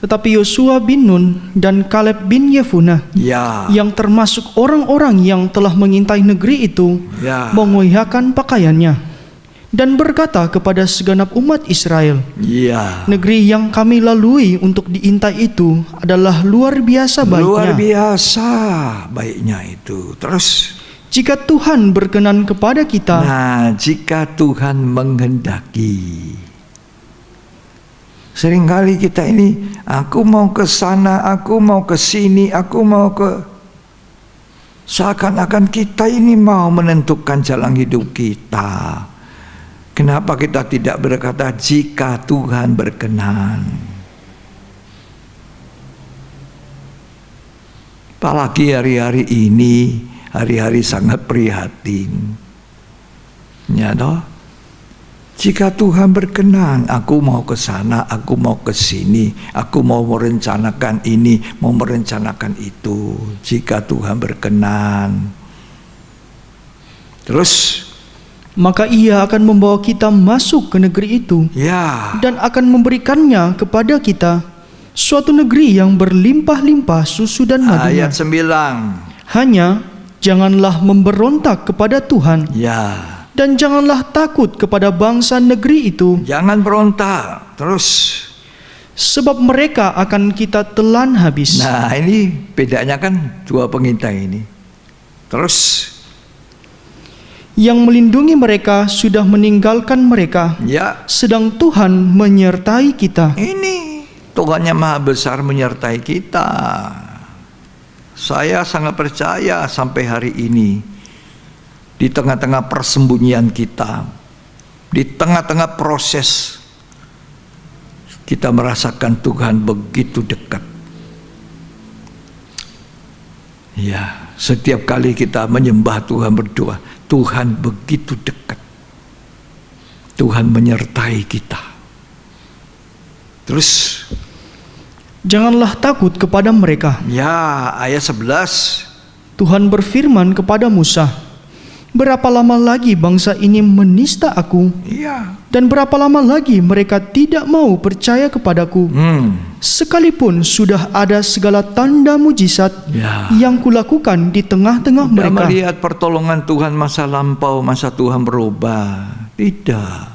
Tetapi Yosua bin Nun dan Kaleb bin Yefuneh, ya, yang termasuk orang-orang yang telah mengintai negeri itu, ya, mengoyakkan pakaiannya dan berkata kepada segenap umat Israel, ya, negeri yang kami lalui untuk diintai itu adalah luar biasa baiknya. Luar biasa baiknya itu. Terus, jika Tuhan berkenan kepada kita, nah, jika Tuhan menghendaki. Seringkali kita ini, aku mau ke sana, aku mau ke sini, aku mau ke, seakan-akan kita ini mau menentukan jalan hidup kita. Kenapa kita tidak berkata jika Tuhan berkenan? Apalagi hari-hari ini, hari-hari sangat prihatin. Ya toh? Jika Tuhan berkenan, aku mau ke sana, aku mau ke sini, aku mau merencanakan ini, mau merencanakan itu. Jika Tuhan berkenan. Terus, maka Ia akan membawa kita masuk ke negeri itu, ya, dan akan memberikannya kepada kita, suatu negeri yang berlimpah-limpah susu dan madunya. Ayat 9. Hanya janganlah memberontak kepada Tuhan, Ya, dan janganlah takut kepada bangsa negeri itu, jangan berontak. Terus. sebab mereka akan kita telan habis. Nah, ini bedanya kan dua pengintai ini. Terus. Yang melindungi mereka sudah meninggalkan mereka, Ya, sedang Tuhan menyertai kita. ini Tuhan yang Maha Besar menyertai kita. Saya sangat percaya sampai hari ini, di tengah-tengah persembunyian kita, di tengah-tengah proses, kita merasakan Tuhan begitu dekat. Ya, setiap kali kita menyembah Tuhan, berdoa, Tuhan begitu dekat. Tuhan menyertai kita. Terus, Janganlah takut kepada mereka. ya, ayat 11. Tuhan berfirman kepada Musa, berapa lama lagi bangsa ini menista aku, Iya. dan berapa lama lagi mereka tidak mau percaya kepadaku, sekalipun sudah ada segala tanda mujizat Ya. yang kulakukan di tengah-tengah Tidak mereka. melihat pertolongan Tuhan masa lampau, masa Tuhan berubah. Tidak.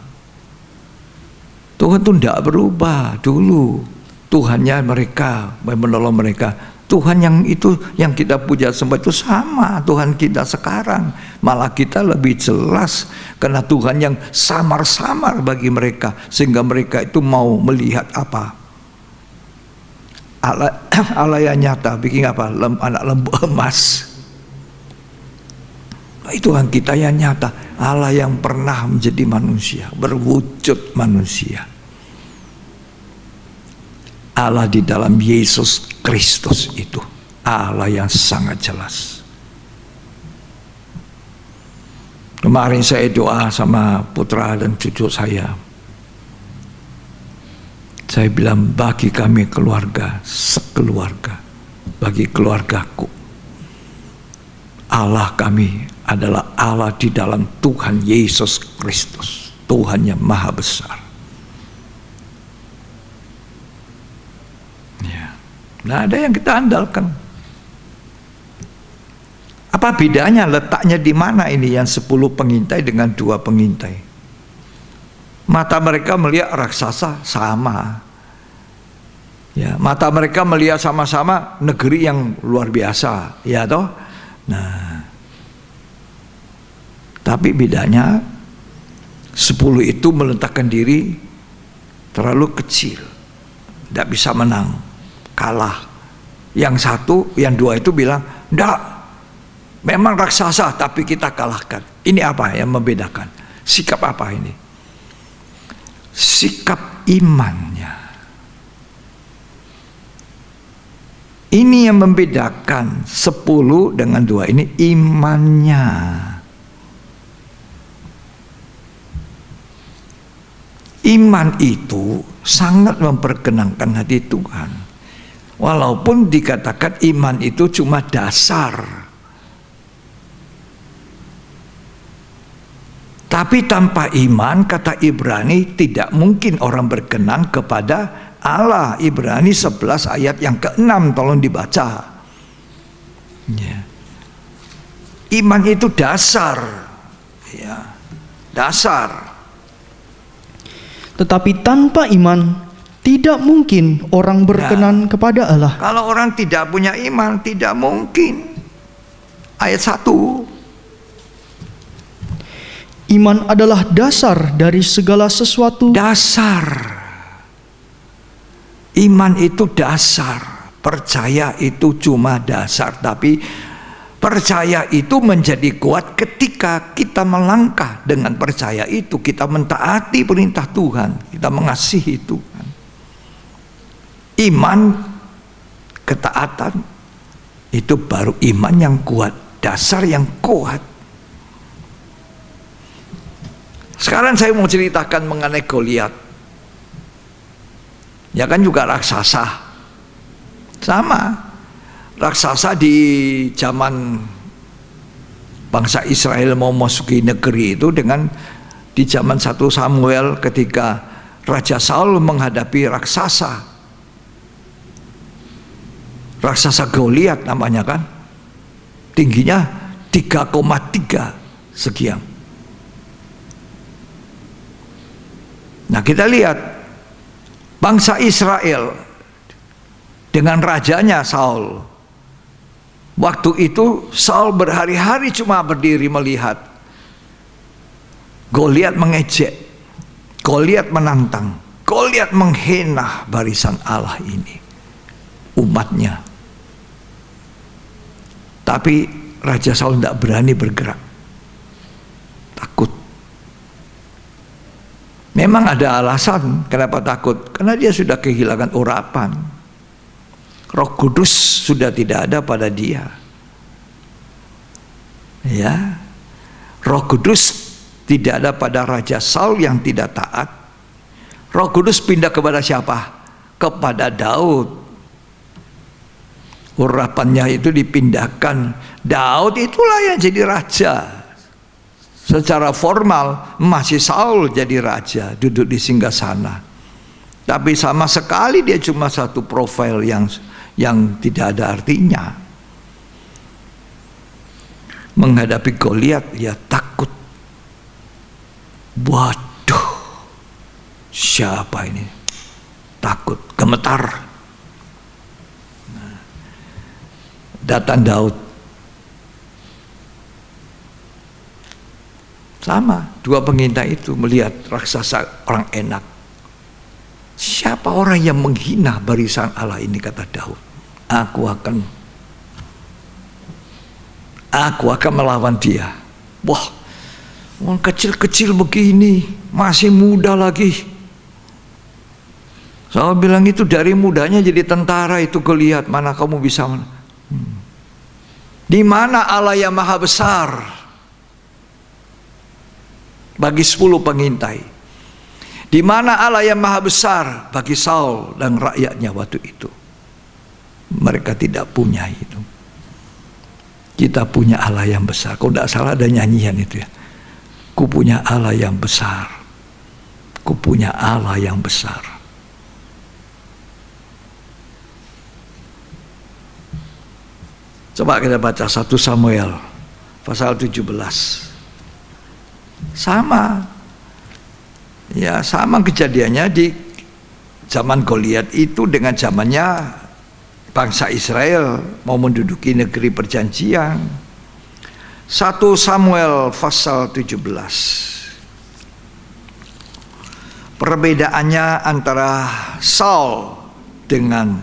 Tuhan itu tidak berubah dulu. Tuhannya mereka, menolong mereka. Tuhan yang itu yang kita puja sembah itu sama Tuhan kita sekarang. Malah kita lebih jelas karena Tuhan yang samar-samar bagi mereka, sehingga mereka itu mau melihat apa? Allah yang nyata, bikin apa? Anak lembu emas. Nah, Tuhan kita yang nyata, Allah yang pernah menjadi manusia, berwujud manusia. Allah di dalam Yesus Kristus itu Allah yang sangat jelas. Kemarin saya doa sama putra dan cucu saya. Saya bilang, bagi kami keluarga, sekeluarga, bagi keluargaku, Allah kami adalah Allah di dalam Tuhan Yesus Kristus, Tuhan yang Maha Besar. Nah, ada yang kita andalkan. Apa bedanya, letaknya di mana ini yang 10 pengintai dengan 2 pengintai? Mata mereka melihat raksasa sama. Ya, mata mereka melihat sama-sama negeri yang luar biasa, ya toh? Nah, tapi bedanya 10 itu meletakkan diri terlalu kecil, tidak bisa menang, kalah. Yang 1, yang 2 itu bilang, enggak, memang raksasa tapi kita kalahkan. Ini apa yang membedakan? Sikap apa ini? Sikap imannya. Ini yang membedakan 10 dengan 2 ini, imannya. Iman itu sangat memperkenankan hati Tuhan. Walaupun dikatakan iman itu cuma dasar, tapi tanpa iman, kata Ibrani, tidak mungkin orang berkenan kepada Allah. Ibrani 11 ayat yang ke-6, tolong dibaca. Ya. Iman itu dasar, ya, dasar. Tetapi tanpa iman tidak mungkin orang berkenan kepada Allah. Kalau orang tidak punya iman, tidak mungkin. Ayat 1. Iman adalah dasar dari segala sesuatu. Dasar. Iman itu dasar. Percaya itu cuma dasar. Tapi percaya itu menjadi kuat ketika kita melangkah dengan percaya itu. Kita mentaati perintah Tuhan. Kita mengasihi Tuhan. Iman, ketaatan, itu baru iman yang kuat, dasar yang kuat. Sekarang saya mau ceritakan mengenai Goliat. Ya kan juga raksasa. Sama. Raksasa di zaman bangsa Israel mau masuki negeri itu dengan di zaman 1 Samuel ketika Raja Saul menghadapi raksasa. Raksasa Goliat namanya kan. Tingginya 3,3 sekian. Nah, kita lihat bangsa Israel dengan rajanya Saul. Waktu itu Saul berhari-hari cuma berdiri melihat. Goliat mengejek, Goliat menantang, Goliat menghina barisan Allah ini, umatnya. Tapi Raja Saul tidak berani bergerak, takut. Memang ada alasan kenapa takut, karena dia sudah kehilangan urapan. Roh Kudus sudah tidak ada pada dia. Ya, Roh Kudus tidak ada pada Raja Saul yang tidak taat. Roh Kudus pindah kepada siapa? Kepada Daud. Urapannya itu dipindahkan. Daud itulah yang jadi raja. Secara formal masih Saul jadi raja, duduk di singgasana. Tapi sama sekali dia cuma satu profil yang tidak ada artinya. Menghadapi Goliat dia takut. Waduh, siapa ini? Takut, gemetar. Datang Daud. Sama, dua pengintai itu melihat raksasa orang enak. Siapa orang yang menghina barisan Allah ini, kata Daud. Aku akan melawan dia. Wah, orang kecil-kecil begini, masih muda lagi. Saya bilang itu dari mudanya jadi tentara itu Goliat. Mana kamu bisa? Di mana Allah yang maha besar? Bagi 10 pengintai. Di mana Allah yang maha besar bagi Saul dan rakyatnya waktu itu? Mereka tidak punya itu. Kita punya Allah yang besar. Kalau tidak salah ada nyanyian itu ya. Ku punya Allah yang besar. Ku punya Allah yang besar. Coba kita baca 1 Samuel pasal 17. Sama. Ya, sama kejadiannya di zaman Goliat itu dengan zamannya bangsa Israel mau menduduki negeri perjanjian. 1 Samuel pasal 17. Perbedaannya antara Saul dengan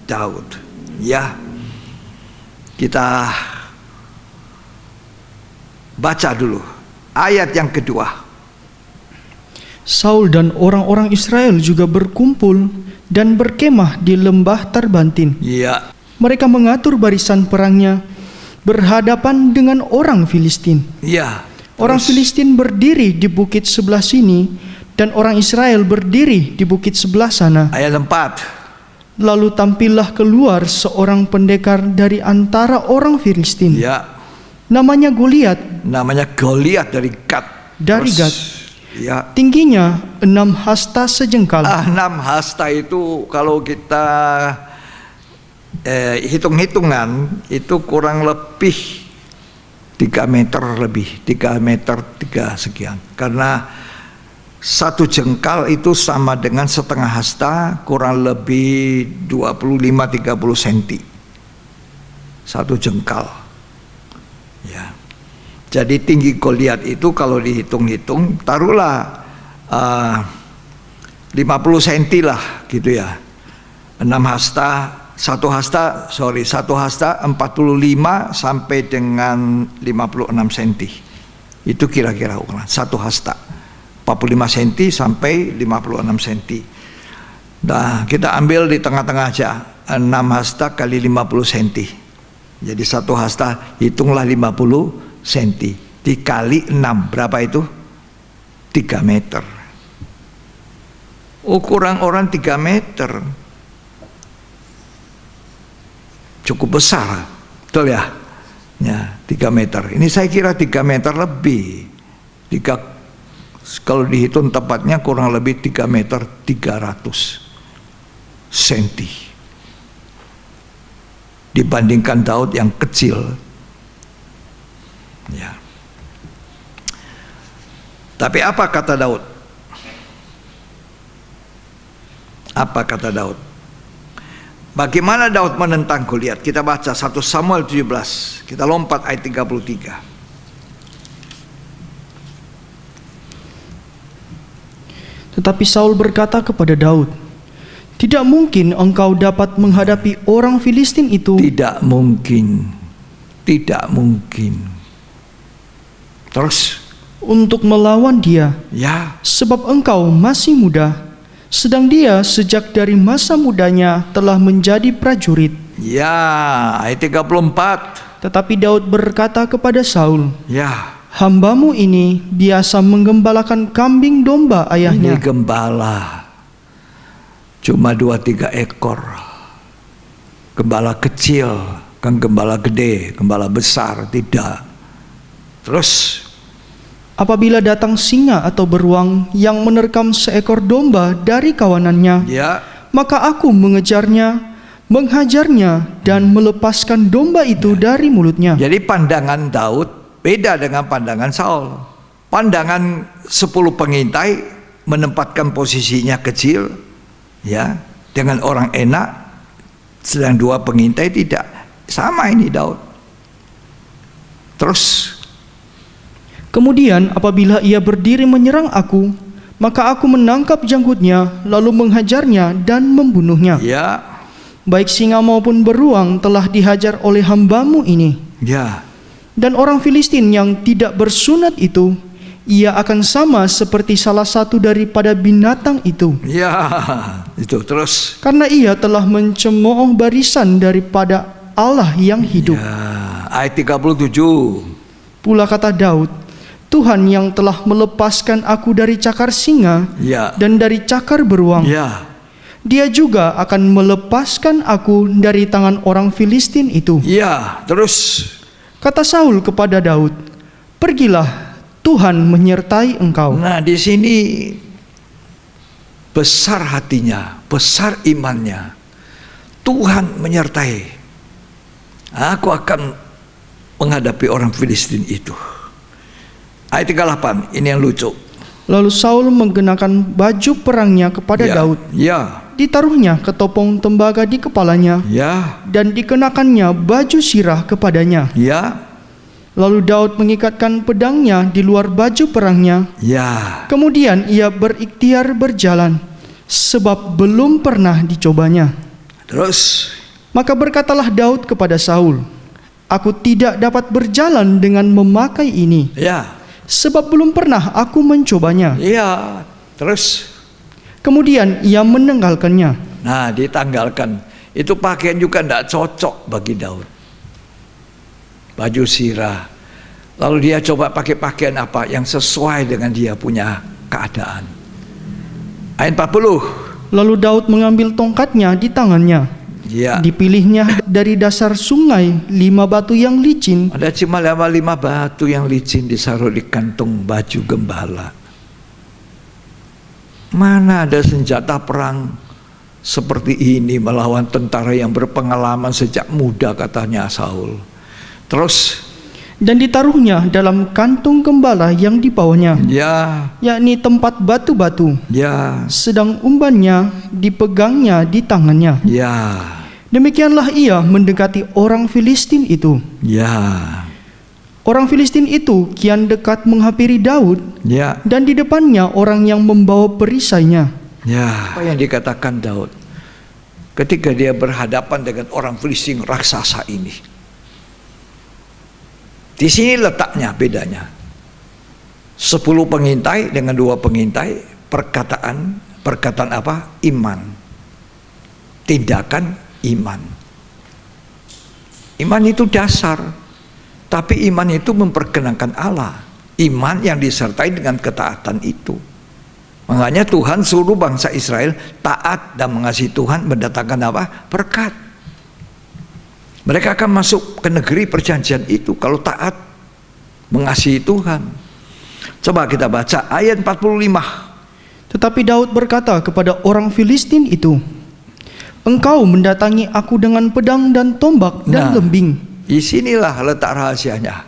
Daud. Ya, kita baca dulu ayat yang kedua. Saul dan orang-orang Israel juga berkumpul dan berkemah di lembah Tarbantin. Ya. Mereka mengatur barisan perangnya berhadapan dengan orang Filistin. Ya. Orang Filistin berdiri di bukit sebelah sini dan orang Israel berdiri di bukit sebelah sana. Ayat 4. Lalu tampillah keluar seorang pendekar dari antara orang Filistin. Ya. Namanya Goliat. Namanya Goliat dari Gat. Dari Gat. Ya. Tingginya 6 hasta sejengkal. 6 hasta itu kalau kita hitung-hitungan itu kurang lebih 3 meter lebih, 3 meter 3 sekian. Karena 1 jengkal itu sama dengan setengah hasta, kurang lebih 25-30 cm. 1 jengkal. Ya. Jadi tinggi Goliat itu kalau dihitung-hitung taruhlah 50 cm lah gitu ya. 1 hasta 45 sampai dengan 56 cm. Itu kira-kira ukuran 1 hasta. 45 cm sampai 56 cm. Nah, kita ambil di tengah-tengah aja. 6 hasta kali 50 cm. Jadi 1 hasta hitunglah 50 cm dikali 6 berapa itu? 3 meter. Ukuran orang 3 meter cukup besar, betul ya? Ya, 3 meter. Ini saya kira 3 meter lebih. Kalau dihitung tepatnya kurang lebih 3 meter 300 cm. dibandingkan Daud yang kecil. Ya. Tapi apa kata Daud? Apa kata Daud? Bagaimana Daud menentang Goliat? Kita baca 1 Samuel 17. Kita lompat ayat 33. Tetapi Saul berkata kepada Daud, "Tidak mungkin engkau dapat menghadapi orang Filistin itu." Tidak mungkin. Tidak mungkin. Terus? Untuk melawan dia, Ya. sebab engkau masih muda, sedang dia sejak dari masa mudanya telah menjadi prajurit. Ya, ayat 34. Tetapi Daud berkata kepada Saul, Ya. "Hambamu ini biasa menggembalakan kambing domba Ini ayahnya." gembala. Cuma 2-3 ekor. Gembala kecil, kan gembala gede, gembala besar, tidak. Terus? Apabila datang singa atau beruang yang menerkam seekor domba dari kawanannya, Ya. maka aku mengejarnya, menghajarnya, dan melepaskan domba itu dari mulutnya. Jadi pandangan Daud beda dengan pandangan Saul. Pandangan 10 pengintai menempatkan posisinya kecil, ya, dengan orang enak, sedang 2 pengintai tidak. Sama ini Daud. Terus? Kemudian apabila ia berdiri menyerang aku, maka aku menangkap janggutnya, lalu menghajarnya dan membunuhnya. Ya. Baik singa maupun beruang telah dihajar oleh hambamu ini. Ya. Dan orang Filistin yang tidak bersunat itu, ia akan sama seperti salah satu daripada binatang itu. Ya. Itu terus. Karena ia telah mencemooh barisan daripada Allah yang hidup. Ya. Ayat 37. Pula kata Daud, "Tuhan yang telah melepaskan aku dari cakar singa Ya. dan dari cakar beruang, Ya. Dia juga akan melepaskan aku dari tangan orang Filistin itu." Ya. Terus. Kata Saul kepada Daud, "Pergilah, Tuhan menyertai engkau." Nah, di sini besar hatinya, besar imannya. Tuhan menyertai. Aku akan menghadapi orang Filistin itu. Ayat 38, ini yang lucu. Lalu Saul mengenakan baju perangnya kepada Ya. Daud. Ya. Ditaruhnya ketopong tembaga di kepalanya Ya. dan dikenakannya baju sirah kepadanya. Ya. Lalu Daud mengikatkan pedangnya di luar baju perangnya. Ya. Kemudian ia berikhtiar berjalan, sebab belum pernah dicobanya. Terus. Maka berkatalah Daud kepada Saul, "Aku tidak dapat berjalan dengan memakai ini, Ya. sebab belum pernah aku mencobanya." Ya. Terus. Kemudian ia menanggalkannya. Nah, ditanggalkan. Itu pakaian juga tidak cocok bagi Daud. Baju sirah. Lalu dia coba pakai pakaian apa yang sesuai dengan dia punya keadaan. Ayat 40. Lalu Daud mengambil tongkatnya di tangannya. Ya. Dipilihnya dari dasar sungai 5 batu yang licin. Ada cuma 5 batu yang licin disaruh di kantung baju gembala. Mana ada senjata perang seperti ini melawan tentara yang berpengalaman sejak muda, katanya Saul. Terus. Dan ditaruhnya dalam kantung gembala yang dibawanya, Ya. yakni tempat batu-batu. Ya. Sedang umbannya dipegangnya di tangannya. Ya. Demikianlah ia mendekati orang Filistin itu. Ya. Orang Filistin itu kian dekat menghampiri Daud, Ya. dan di depannya orang yang membawa perisainya. Ya. Apa yang dikatakan Daud ketika dia berhadapan dengan orang Filistin raksasa ini? Di sini letaknya bedanya. 10 pengintai dengan 2 pengintai, perkataan apa? Iman. Tindakan iman. Iman itu dasar. Tapi iman itu memperkenankan Allah. Iman yang disertai dengan ketaatan itu. Makanya Tuhan suruh bangsa Israel taat dan mengasihi Tuhan, mendatangkan apa? Berkat. Mereka akan masuk ke negeri perjanjian itu kalau taat mengasihi Tuhan. Coba kita baca ayat 45. Tetapi Daud berkata kepada orang Filistin itu, Engkau mendatangi aku dengan pedang dan tombak dan lembing. Di sinilah letak rahasianya.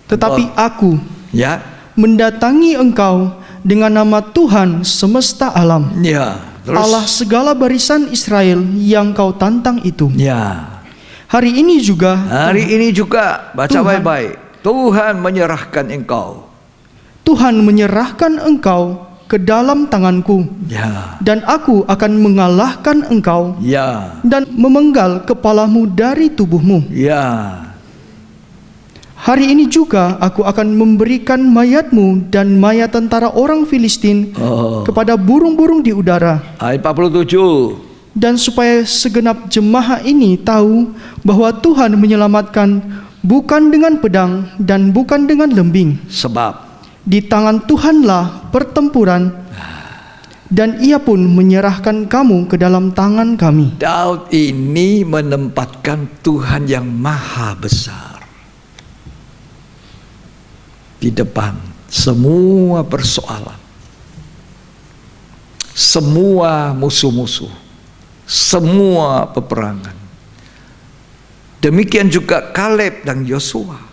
Tetapi aku Ya, mendatangi engkau dengan nama Tuhan semesta alam, ya. Terus, Allah segala barisan Israel yang kau tantang itu. ya. Hari ini juga Baca Tuhan. baik-baik. Tuhan menyerahkan engkau. Tuhan menyerahkan engkau ke dalam tanganku, Ya, dan aku akan mengalahkan engkau ya, dan memenggal kepalamu dari tubuhmu. ya. Hari ini juga aku akan memberikan mayatmu dan mayat tentara orang Filistin kepada burung-burung di udara. Ayat 47. Dan supaya segenap jemaah ini tahu bahwa Tuhan menyelamatkan bukan dengan pedang dan bukan dengan lembing. Sebab Di tangan Tuhanlah pertempuran, dan Ia pun menyerahkan kamu ke dalam tangan kami. Daud ini menempatkan Tuhan yang maha besar di depan semua persoalan, semua musuh-musuh, semua peperangan. Demikian juga Kaleb dan Yosua.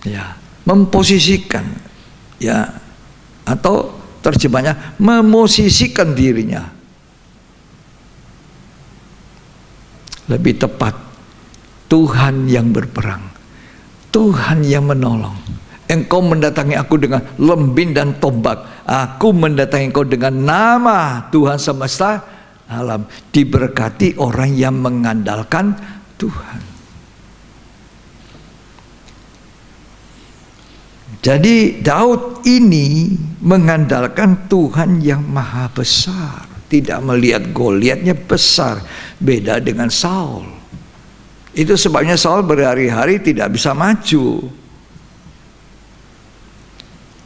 Ya, memposisikan, ya, atau terjemahnya memosisikan dirinya. Lebih tepat, Tuhan yang berperang, Tuhan yang menolong. Engkau mendatangi aku dengan lembing dan tombak, aku mendatangi engkau dengan nama Tuhan semesta alam. Diberkati orang yang mengandalkan Tuhan. Jadi Daud ini mengandalkan Tuhan yang maha besar, tidak melihat Goliatnya besar, beda dengan Saul. Itu sebabnya Saul berhari-hari tidak bisa maju.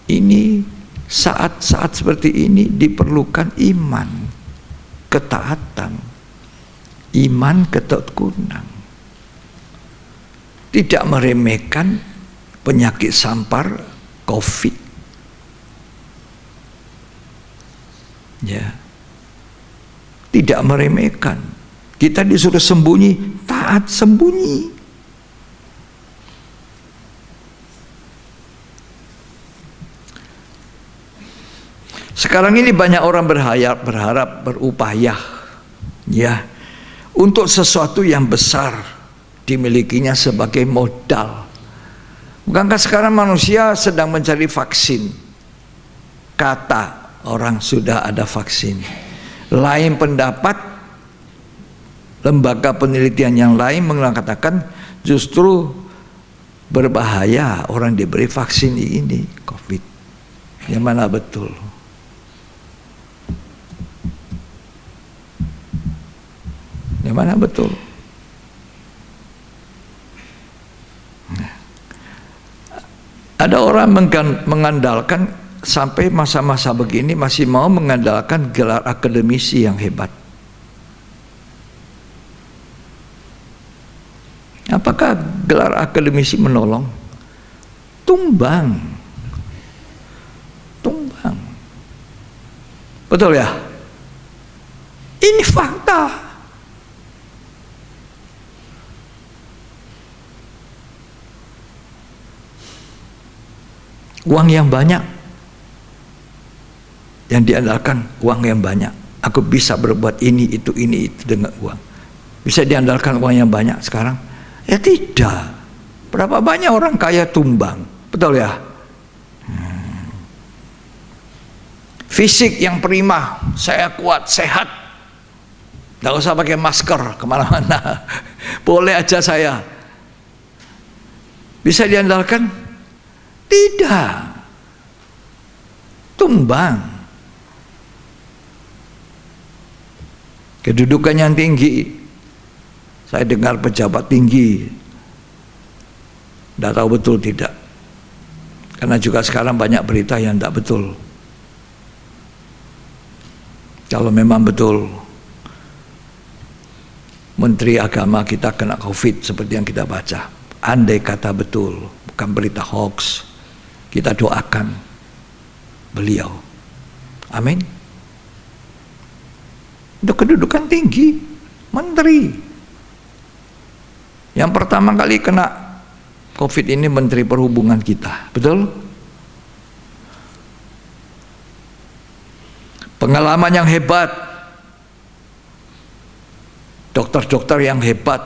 Ini saat-saat seperti ini diperlukan iman, ketaatan, iman ketekunan. Tidak meremehkan penyakit sampar COVID. Ya. Tidak meremehkan. Kita disuruh sembunyi, taat sembunyi. Sekarang ini banyak orang berharap berupaya, ya, untuk sesuatu yang besar dimilikinya sebagai modal. Bukankah sekarang manusia sedang mencari vaksin? Kata orang sudah ada vaksin. Lain pendapat, lembaga penelitian yang lain mengatakan justru berbahaya orang diberi vaksin ini, COVID. Yang mana betul? Yang mana betul? Ada orang mengandalkan sampai masa-masa begini masih mau mengandalkan gelar akademisi yang hebat. Apakah gelar akademisi menolong? Tumbang. Tumbang. Betul ya? Ini fakta. Uang yang banyak yang diandalkan, uang yang banyak. Aku bisa berbuat ini itu dengan uang. Bisa diandalkan uang yang banyak sekarang? Ya tidak. Berapa banyak orang kaya tumbang, betul ya? Fisik yang prima, saya kuat, sehat, nggak usah pakai masker kemana-mana, boleh aja saya. Bisa diandalkan? Tidak. Tumbang. Kedudukan yang tinggi. Saya dengar pejabat tinggi. Tidak tahu betul tidak. Karena juga sekarang banyak berita yang tidak betul. Kalau memang betul Menteri Agama kita kena COVID seperti yang kita baca, andai kata betul, bukan berita hoax, kita doakan beliau. Amin. Itu kedudukan tinggi, menteri. Yang pertama kali kena COVID ini Menteri Perhubungan kita, betul? Pengalaman yang hebat, dokter-dokter yang hebat,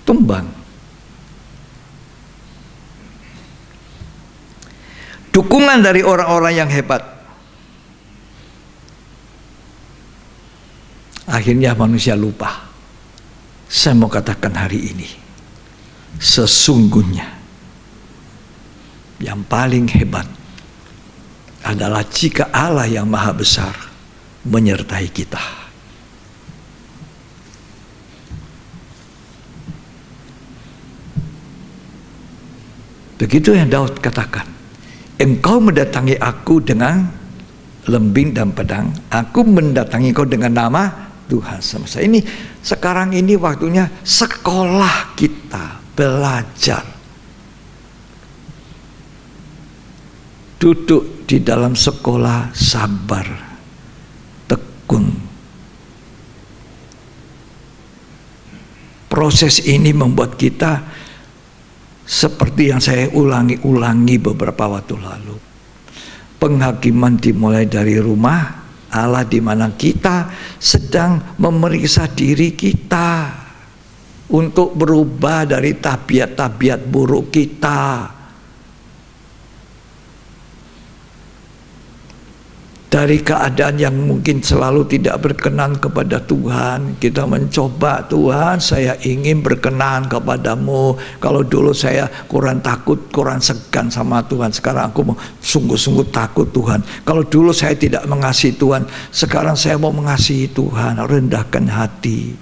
tumbang. Dukungan dari orang-orang yang hebat, akhirnya manusia lupa. Saya mau katakan hari ini, sesungguhnya yang paling hebat adalah jika Allah yang Maha Besar menyertai kita. Begitu yang Daud katakan, engkau mendatangi aku dengan lembing dan pedang, aku mendatangi kau dengan nama Tuhan semesta. Ini sekarang ini waktunya sekolah kita, belajar. Duduk di dalam sekolah sabar, tekun. Proses ini membuat kita seperti yang saya ulangi beberapa waktu lalu. Penghakiman dimulai dari rumah Allah, di mana kita sedang memeriksa diri kita untuk berubah dari tabiat-tabiat buruk kita. Dari keadaan yang mungkin selalu tidak berkenan kepada Tuhan, kita mencoba, Tuhan saya ingin berkenan kepadamu. Kalau dulu saya kurang takut, kurang segan sama Tuhan, sekarang aku mau sungguh-sungguh takut Tuhan. Kalau dulu saya tidak mengasihi Tuhan, sekarang saya mau mengasihi Tuhan. Rendahkan hati.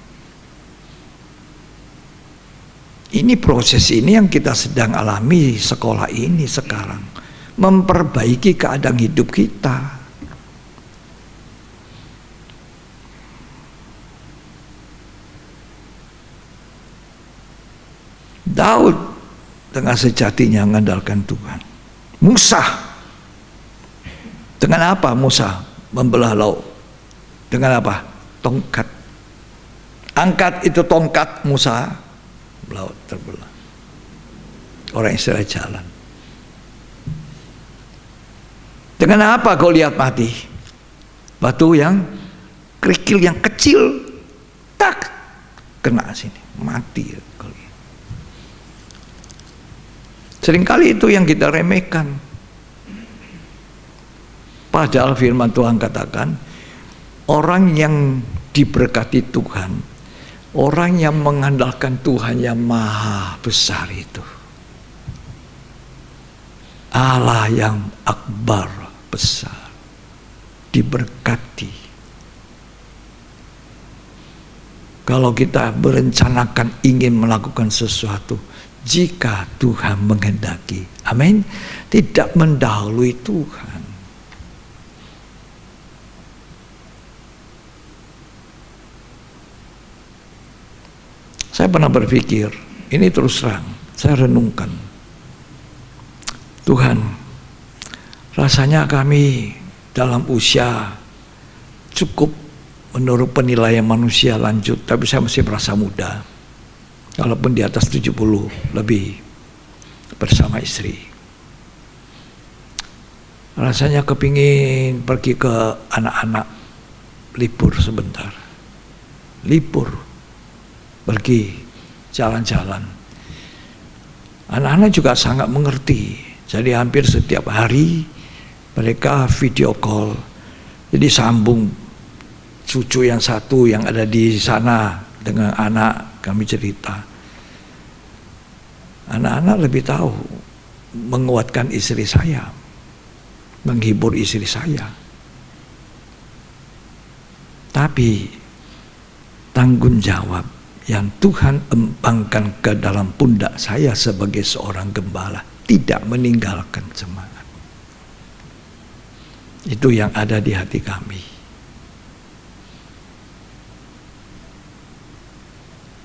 Ini proses ini yang kita sedang alami sekolah ini sekarang, memperbaiki keadaan hidup kita. Daud dengan sejatinya mengandalkan Tuhan. Musa, dengan apa Musa membelah laut? Dengan apa? Tongkat. Angkat itu tongkat Musa, laut terbelah. Orang Israel jalan. Dengan apa kau lihat mati? Batu yang kerikil yang kecil, tak kena sini, mati. Seringkali itu yang kita remehkan. Padahal firman Tuhan katakan, orang yang diberkati Tuhan, orang yang mengandalkan Tuhan yang Maha Besar itu, Allah yang akbar, besar, diberkati. Kalau kita berencanakan ingin melakukan sesuatu, jika Tuhan menghendaki, amin, tidak mendahului Tuhan. Saya pernah berpikir, ini terus terang, saya renungkan, Tuhan, rasanya kami dalam usia cukup menurut penilaian manusia lanjut, tapi saya masih merasa muda. Walaupun di atas 70 lebih bersama istri. Rasanya kepingin pergi ke anak-anak, libur sebentar. Libur, pergi jalan-jalan. Anak-anak juga sangat mengerti. Jadi hampir setiap hari mereka video call. Jadi sambung cucu yang satu yang ada di sana dengan anak. Kami cerita, anak-anak lebih tahu menguatkan istri saya, menghibur istri saya. Tapi tanggung jawab yang Tuhan empangkan ke dalam pundak saya sebagai seorang gembala tidak meninggalkan semangat. Itu yang ada di hati kami.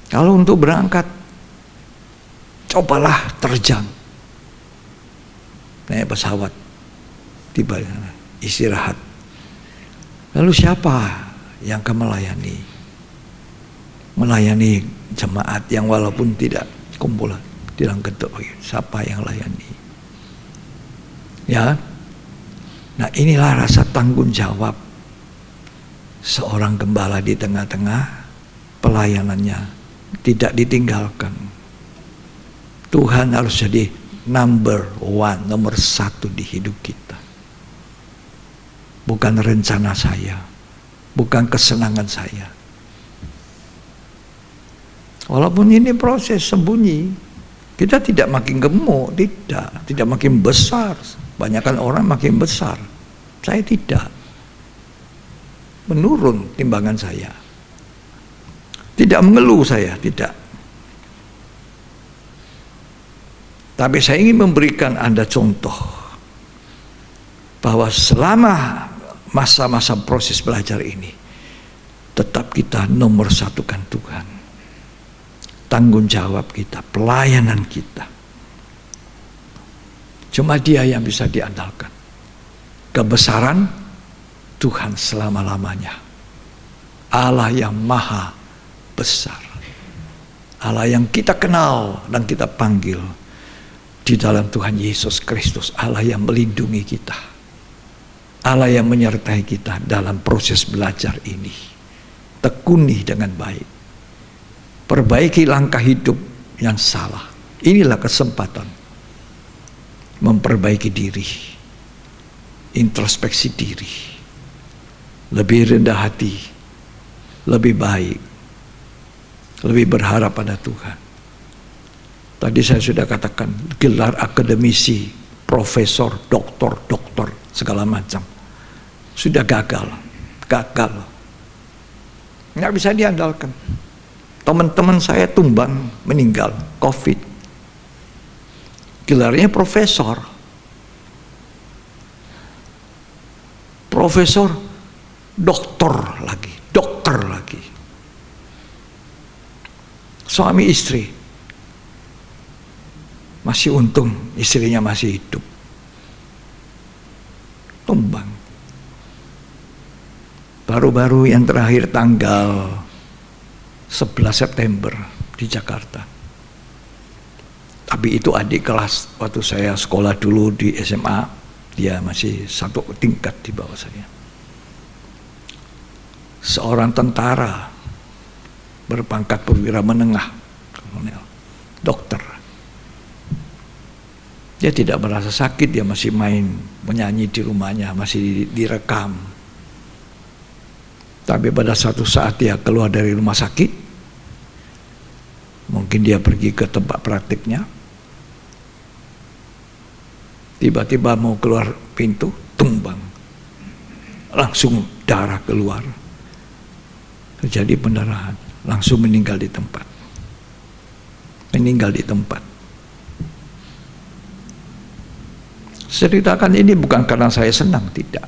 Kalau untuk berangkat, cobalah terjang. Naik pesawat, tiba istirahat. Lalu siapa yang akan melayani? Melayani jemaat yang walaupun tidak kumpul di dalam gedung. Siapa yang layani? Ya. Nah, inilah rasa tanggung jawab seorang gembala di tengah-tengah pelayanannya, tidak ditinggalkan. Tuhan harus jadi number 1, nomor 1 di hidup kita. Bukan rencana saya, bukan kesenangan saya. Walaupun ini proses sembunyi, kita tidak makin gemuk, tidak makin besar. Banyakan orang makin besar, saya tidak. Menurun timbangan saya. Tidak mengeluh saya, tidak. Tapi saya ingin memberikan Anda contoh bahwa selama masa-masa proses belajar ini, tetap kita nomor satukan Tuhan. Tanggung jawab kita, pelayanan kita. Cuma Dia yang bisa diandalkan. Kebesaran Tuhan selama-lamanya. Allah yang maha besar. Allah yang kita kenal dan kita panggil di dalam Tuhan Yesus Kristus. Allah yang melindungi kita. Allah yang menyertai kita dalam proses belajar ini. Tekuni dengan baik. Perbaiki langkah hidup yang salah. Inilah kesempatan memperbaiki diri, introspeksi diri, lebih rendah hati, lebih baik, lebih berharap pada Tuhan. Tadi saya sudah katakan, gelar akademisi, profesor, doktor, segala macam sudah gagal, nggak bisa diandalkan. Teman-teman saya tumbang, meninggal, COVID. Gelarnya profesor, dokter lagi. Suami istri, masih untung istrinya masih hidup. Tumbang. Baru-baru yang terakhir tanggal 11 September di Jakarta. Tapi itu adik kelas waktu saya sekolah dulu di SMA, dia masih 1 tingkat di bawah saya. Seorang tentara berpangkat perwira menengah, kolonel, dokter. Dia tidak merasa sakit, dia masih main menyanyi di rumahnya, masih direkam. Tapi pada suatu saat dia keluar dari rumah sakit, mungkin dia pergi ke tempat praktiknya. Tiba-tiba mau keluar pintu, tumbang. Langsung darah keluar. Terjadi pendarahan. Langsung meninggal di tempat. Ceritakan ini bukan karena saya senang, tidak.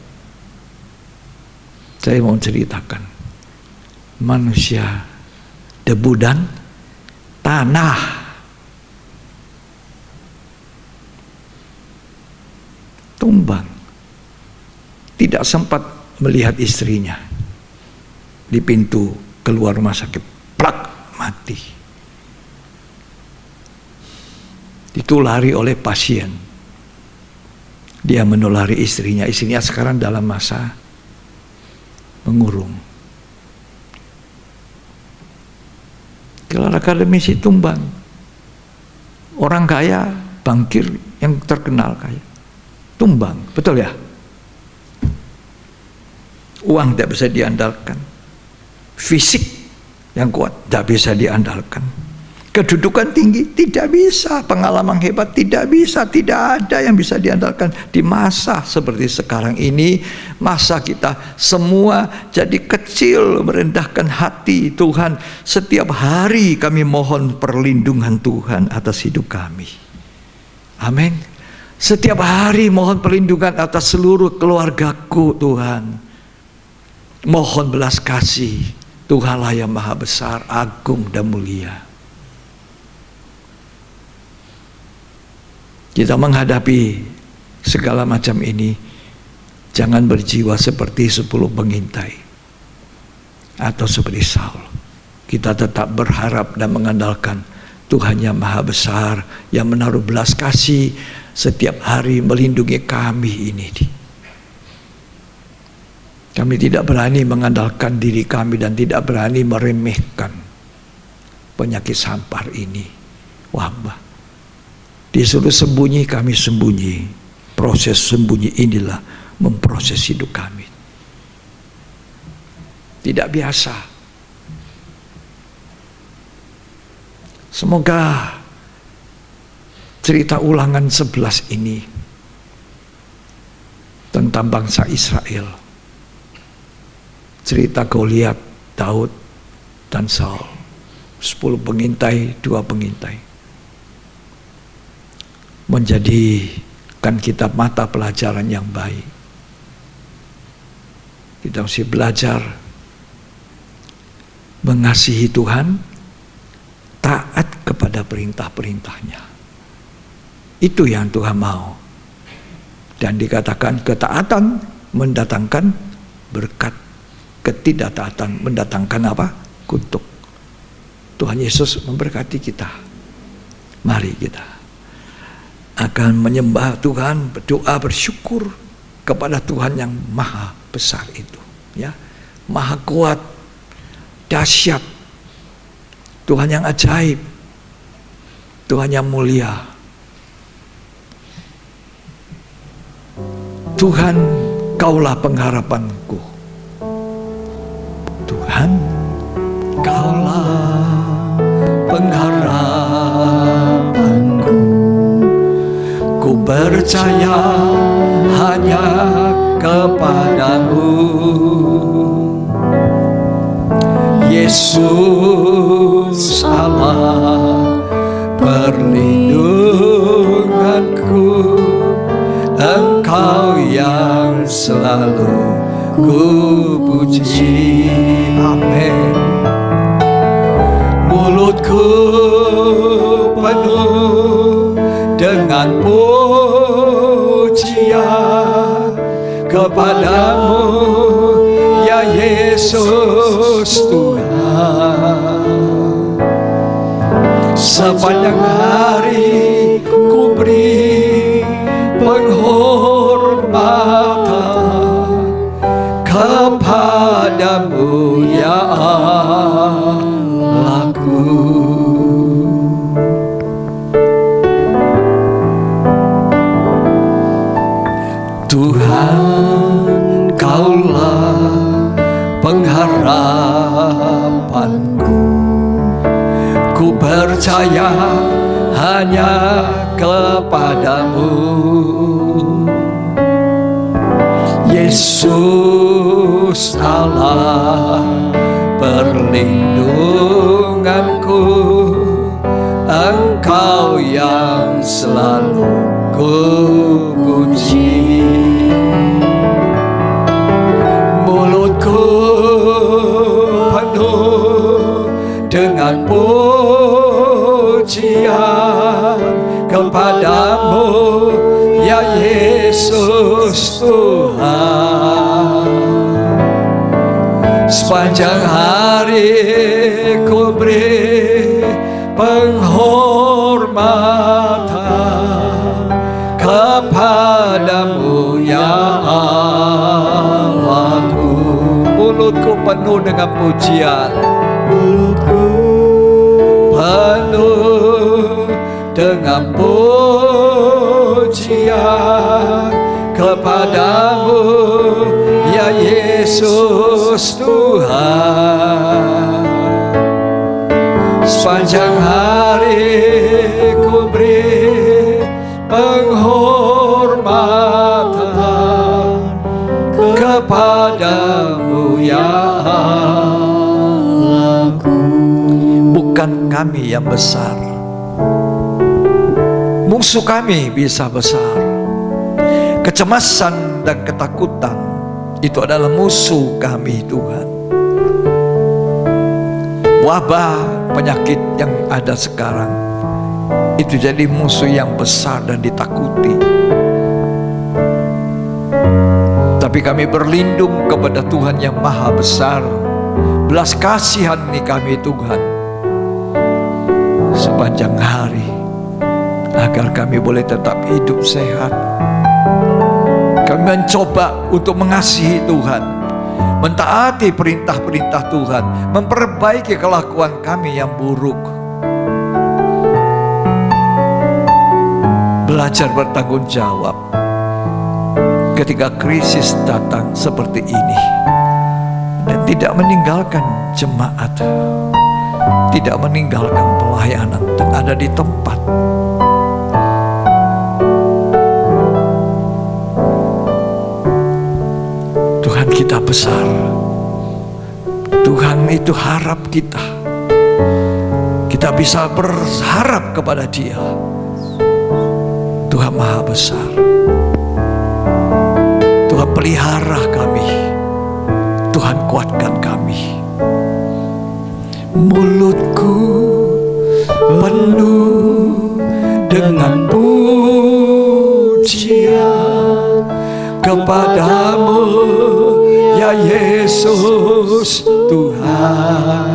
Saya mau ceritakan. Manusia, debu dan tanah. Tumbang. Tidak sempat melihat istrinya di pintu keluar rumah sakit, plak, mati. Ditulari oleh pasien. Dia menulari istrinya. Istrinya sekarang dalam masa mengurung. Gelar akademisi tumbang. Orang kaya, bankir yang terkenal kaya. Tumbang, betul ya? Uang tidak bisa diandalkan. Fisik yang kuat tidak bisa diandalkan. Kedudukan tinggi tidak bisa. Pengalaman hebat tidak bisa. Tidak ada yang bisa diandalkan. Di masa seperti sekarang ini, masa kita semua jadi kecil, merendahkan hati. Tuhan, setiap hari kami mohon perlindungan Tuhan atas hidup kami. Amin. Setiap hari mohon perlindungan atas seluruh keluargaku, Tuhan. Mohon belas kasih. Tuhanlah yang maha besar, agung dan mulia. Kita menghadapi segala macam ini, Jangan berjiwa seperti 10 pengintai atau seperti Saul. Kita tetap berharap dan mengandalkan Tuhan yang maha besar, yang menaruh belas kasih setiap hari melindungi kami ini. Kami tidak berani mengandalkan diri kami dan tidak berani meremehkan penyakit sampar ini, wabah. Disuruh sembunyi, kami sembunyi. Proses sembunyi inilah memproses hidup kami. Tidak biasa. Semoga cerita Ulangan 11 ini tentang bangsa Israel, cerita Goliat, Daud, dan Saul, 10 pengintai, 2 pengintai, menjadikan kita mata pelajaran yang baik. Kita mesti belajar mengasihi Tuhan, taat kepada perintah-perintahnya. Itu yang Tuhan mau. Dan dikatakan ketaatan mendatangkan berkat, ketidaktaatan mendatangkan apa? Kutuk. Tuhan Yesus memberkati kita. Mari kita akan menyembah Tuhan, berdoa, bersyukur kepada Tuhan yang maha besar itu, ya, maha kuat, dahsyat, Tuhan yang ajaib, Tuhan yang mulia. Tuhan, Kaulah pengharapanku. Tuhan, Kaulah pengharapanku. Ku percaya hanya kepadamu, Yesus Allah perlindunganku. Engkau yang selalu ku puji. Amin. Mulutku penuh dengan pujian kepadamu, ya Yesus Tuhan. Sepanjang hari ku beri penghormatan kepadamu, ya Allahku. Tuhan, Kaulah pengharapanku. Ku percaya hanya kepadamu, Yesus Allah perlindunganku. Engkau yang selalu ku puji. Mulutku penuh dengan pujian kepadamu, ya Yesus Tuhan. Sepanjang hari ku beri penghormatan kepadamu, ya Allahku. Mulutku penuh dengan pujian, mulutku penuh dengan pujian kepadamu, ya Yesus Tuhan. Sepanjang hari ku beri penghormatan kepadamu, ya Allahku. Bukan kami yang besar, musuh kami bisa besar. Kecemasan dan ketakutan itu adalah musuh kami, Tuhan. Wabah penyakit yang ada sekarang itu jadi musuh yang besar dan ditakuti. Tapi Tapi kami berlindung kepada Tuhan yang Maha Besar. Belas kasihani kami Tuhan sepanjang hari, agar kami boleh tetap hidup sehat. Kami mencoba untuk mengasihi Tuhan, mentaati perintah-perintah Tuhan, memperbaiki kelakuan kami yang buruk, belajar bertanggung jawab ketika krisis datang seperti ini, dan tidak meninggalkan jemaat, tidak meninggalkan pelayanan, dan ada di tempat. Tuhan kita besar. Tuhan itu harap kita. Kita bisa berharap kepada Dia. Tuhan Maha Besar. Tuhan pelihara kami. Tuhan kuatkan kami. Mulutku penuh dengan pujian kepadamu, ya Yesus Tuhan.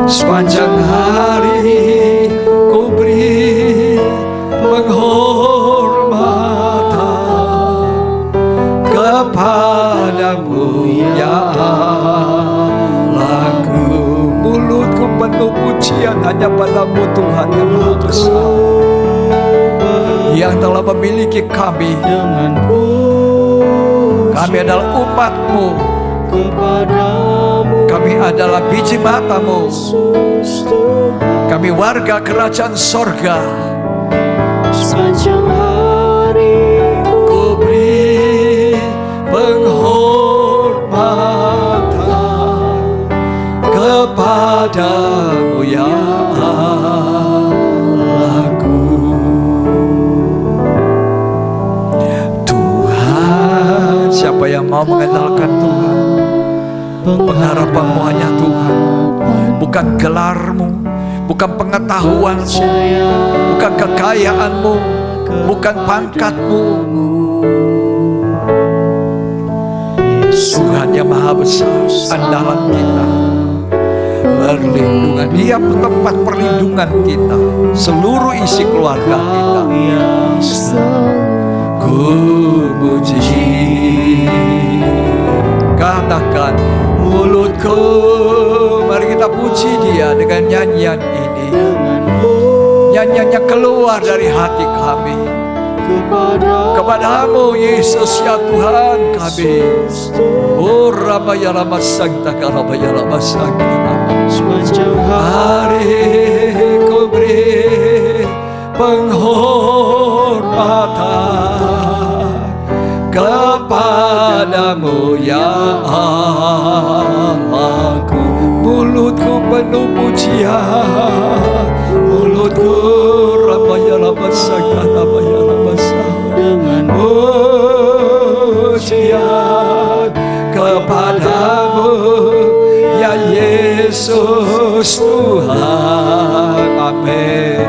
Sepanjang hari ku beri penghormatan kepadamu, ya Allahku. Mulutku penuh pujian hanya padamu Tuhan yang Maha Besar, yang telah memiliki kami. Kami adalah umat-Mu, kami adalah biji mata-Mu, kami warga kerajaan sorga. Sepanjang hari ku beri penghormatan kepadamu, ya Allahku. Tuhan, siapa yang mau mengandalkan Tuhan? Pengharapanmu hanya Tuhan, bukan gelarmu, bukan pengetahuanmu, bukan kekayaanmu, bukan pangkatmu. Tuhan yang Maha Besar, andalan kita, perlindungan Dia, tempat perlindungan kita, seluruh isi keluarga kita. Ku puji, katakan mulutku, mari kita puji Dia dengan nyanyian ini. Nyanyiannya keluar dari hati kami. Kepadamu Yesus ya Tuhan kami. Oh Rabaya Rama Sangta Karabaya Rama Sangta. sepanjang Hari ku beri penghormatan kepadamu, ya Allahku. Mulutku penuh pujian, mulutku Rabaya Rama Sangta Rabaya Rama Sangta dengan pujian kepadamu, ya Yesus Tuhan. Amin.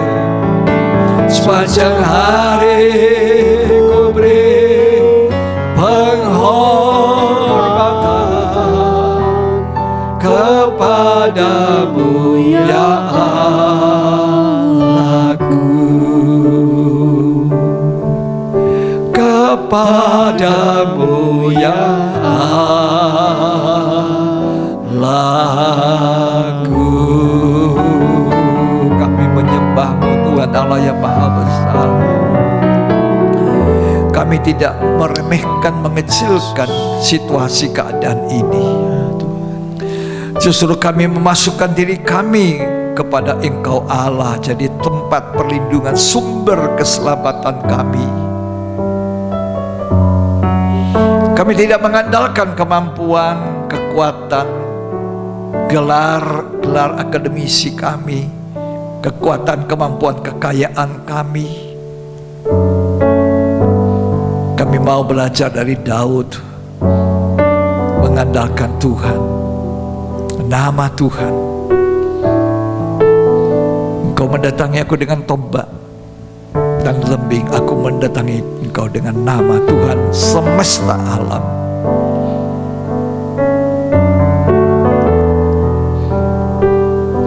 Sepanjang hari ku beri penghormatan kepadamu, ya Allahku. Kepadamu, ya Allahku. Kami menyembah-Mu Tuhan Allah yang Maha Besar. Kami tidak meremehkan, mengecilkan situasi keadaan ini. Justru kami memasukkan diri kami kepada Engkau Allah, jadi tempat perlindungan, sumber keselamatan kami. Kami tidak mengandalkan kemampuan, kekuatan, gelar akademisi kami, kekuatan, kemampuan, kekayaan kami. Kami mau belajar dari Daud, mengandalkan Tuhan, nama Tuhan. Engkau mendatangi aku dengan tombak dan lembing, aku mendatangi Engkau dengan nama Tuhan semesta alam.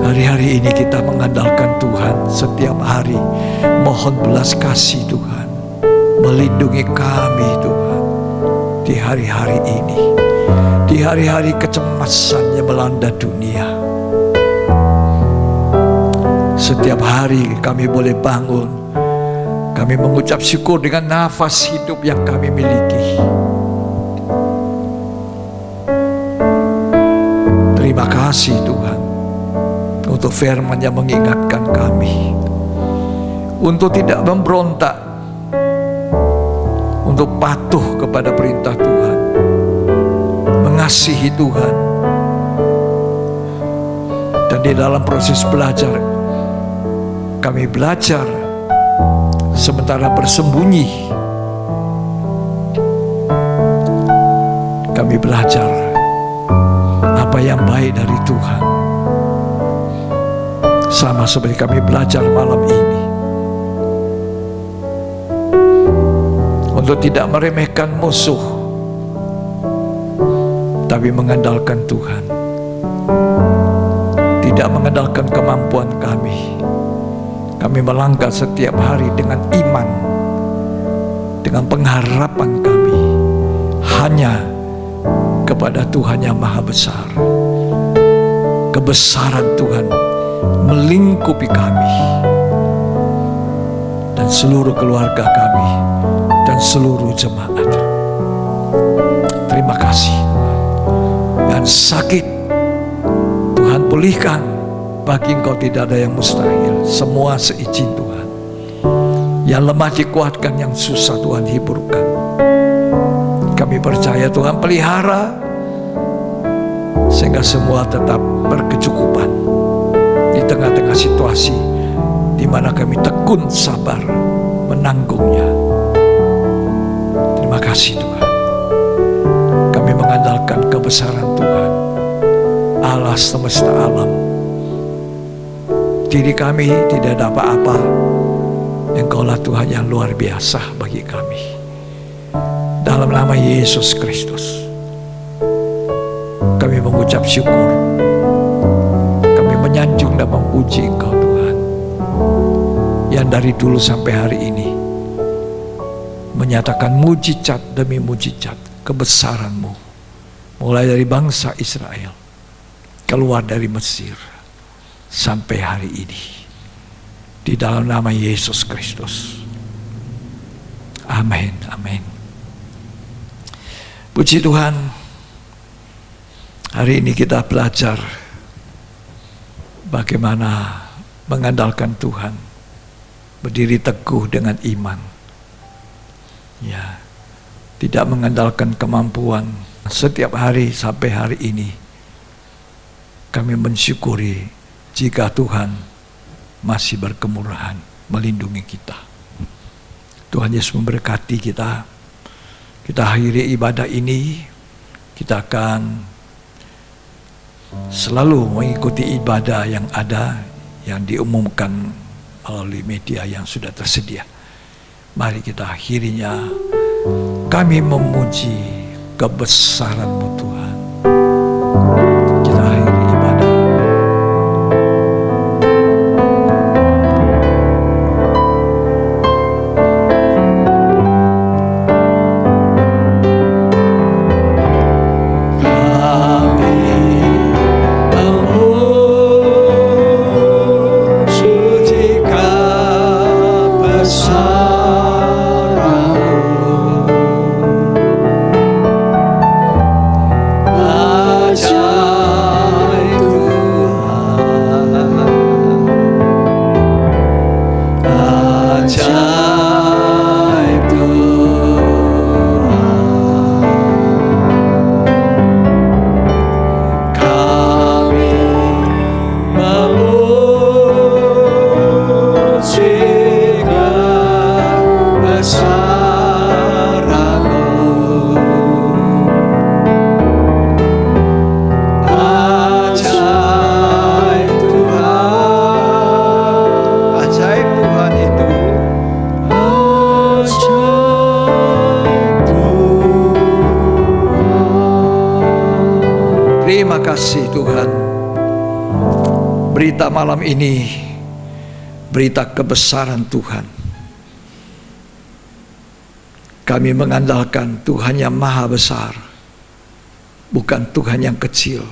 Hari-hari ini kita mengandalkan Tuhan setiap hari. Mohon belas kasih Tuhan, melindungi kami Tuhan di hari-hari ini, di hari-hari kecemasan yang melanda dunia. Setiap hari kami boleh bangun, kami mengucap syukur dengan nafas hidup yang kami miliki. Terima kasih Tuhan untuk firman yang mengingatkan kami untuk tidak memberontak, untuk patuh kepada perintah Tuhan, mengasihi Tuhan. Dan di dalam proses belajar, kami belajar sementara bersembunyi. Kami belajar apa yang baik dari Tuhan. Sama seperti kami belajar malam ini, untuk tidak meremehkan musuh, tapi mengandalkan Tuhan. Tidak mengandalkan kemampuan kami. Kami melangkah setiap hari dengan iman, dengan pengharapan kami hanya kepada Tuhan yang Maha Besar. Kebesaran Tuhan melingkupi kami dan seluruh keluarga kami dan seluruh jemaat. Terima kasih. Dan sakit Tuhan pulihkan. Bagi Engkau tidak ada yang mustahil. Semua seizin Tuhan. Yang lemah dikuatkan, yang susah Tuhan hiburkan. Kami percaya Tuhan pelihara sehingga semua tetap berkecukupan di tengah-tengah situasi di mana kami tekun sabar menanggungnya. Terima kasih Tuhan. Kami mengandalkan kebesaran Tuhan, Allah semesta alam. Diri kami tidak ada apa-apa. Engkaulah Tuhan yang luar biasa bagi kami. Dalam nama Yesus Kristus, kami mengucap syukur. Kami menyanjung dan memuji Engkau Tuhan, yang dari dulu sampai hari ini menyatakan mujizat demi mujizat kebesaran-Mu, mulai dari bangsa Israel keluar dari Mesir sampai hari ini. Di dalam nama Yesus Kristus. Amin, amin. Puji Tuhan. Hari ini kita belajar bagaimana mengandalkan Tuhan, berdiri teguh dengan iman. Ya, tidak mengandalkan kemampuan. Setiap hari sampai hari ini kami mensyukuri jika Tuhan masih berkemurahan melindungi kita. Tuhan Yesus memberkati kita. Kita akhiri ibadah ini, kita akan selalu mengikuti ibadah yang ada, yang diumumkan melalui media yang sudah tersedia. Mari kita akhirinya, kami memuji kebesaran-Mu Tuhan. Kita akhiri ibadah. Terima kasih Tuhan. Berita malam ini, berita kebesaran Tuhan. Kami mengandalkan Tuhan yang maha besar, bukan Tuhan yang kecil.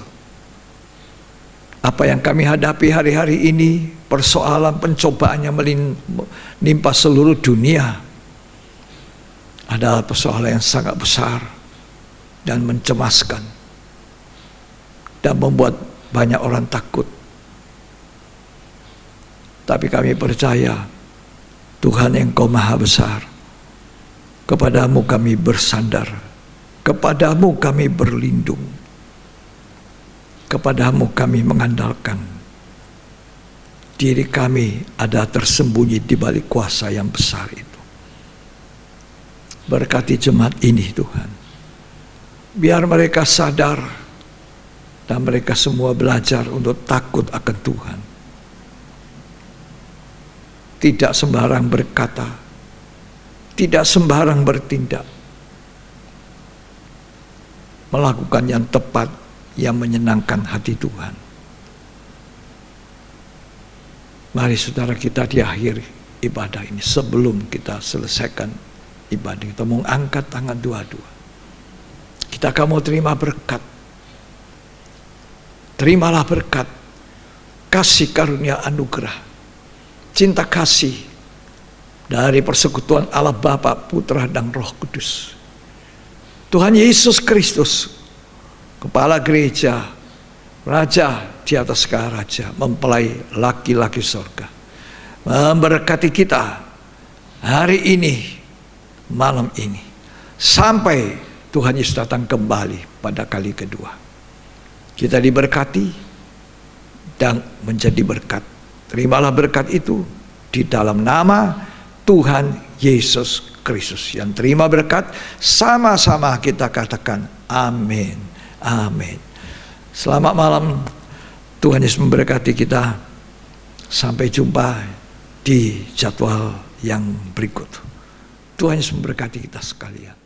Apa yang kami hadapi hari-hari ini, persoalan pencobaan yang menimpa seluruh dunia, adalah persoalan yang sangat besar dan mencemaskan, dan membuat banyak orang takut. Tapi kami percaya Tuhan Engkau maha besar. Kepadamu kami bersandar, kepadamu kami berlindung, kepadamu kami mengandalkan. Diri kami ada tersembunyi di balik kuasa yang besar itu. Berkati jemaat ini Tuhan, biar mereka sadar dan mereka semua belajar untuk takut akan Tuhan. Tidak sembarang berkata, tidak sembarang bertindak, melakukan yang tepat, yang menyenangkan hati Tuhan. Mari saudara kita di akhir ibadah ini, sebelum kita selesaikan ibadah, kita mau angkat tangan dua-dua. Kita akan mau terima berkat. Terimalah berkat, kasih karunia anugerah, cinta kasih dari persekutuan Allah Bapa, Putra, dan Roh Kudus. Tuhan Yesus Kristus, Kepala Gereja, Raja di atas segala raja, mempelai laki-laki surga, memberkati kita hari ini, malam ini, sampai Tuhan Yesus datang kembali pada kali kedua. Kita diberkati dan menjadi berkat. Terimalah berkat itu di dalam nama Tuhan Yesus Kristus. Yang terima berkat, sama-sama kita katakan amin, amin. Selamat malam, Tuhan Yesus memberkati kita. Sampai jumpa di jadwal yang berikut. Tuhan Yesus memberkati kita sekalian.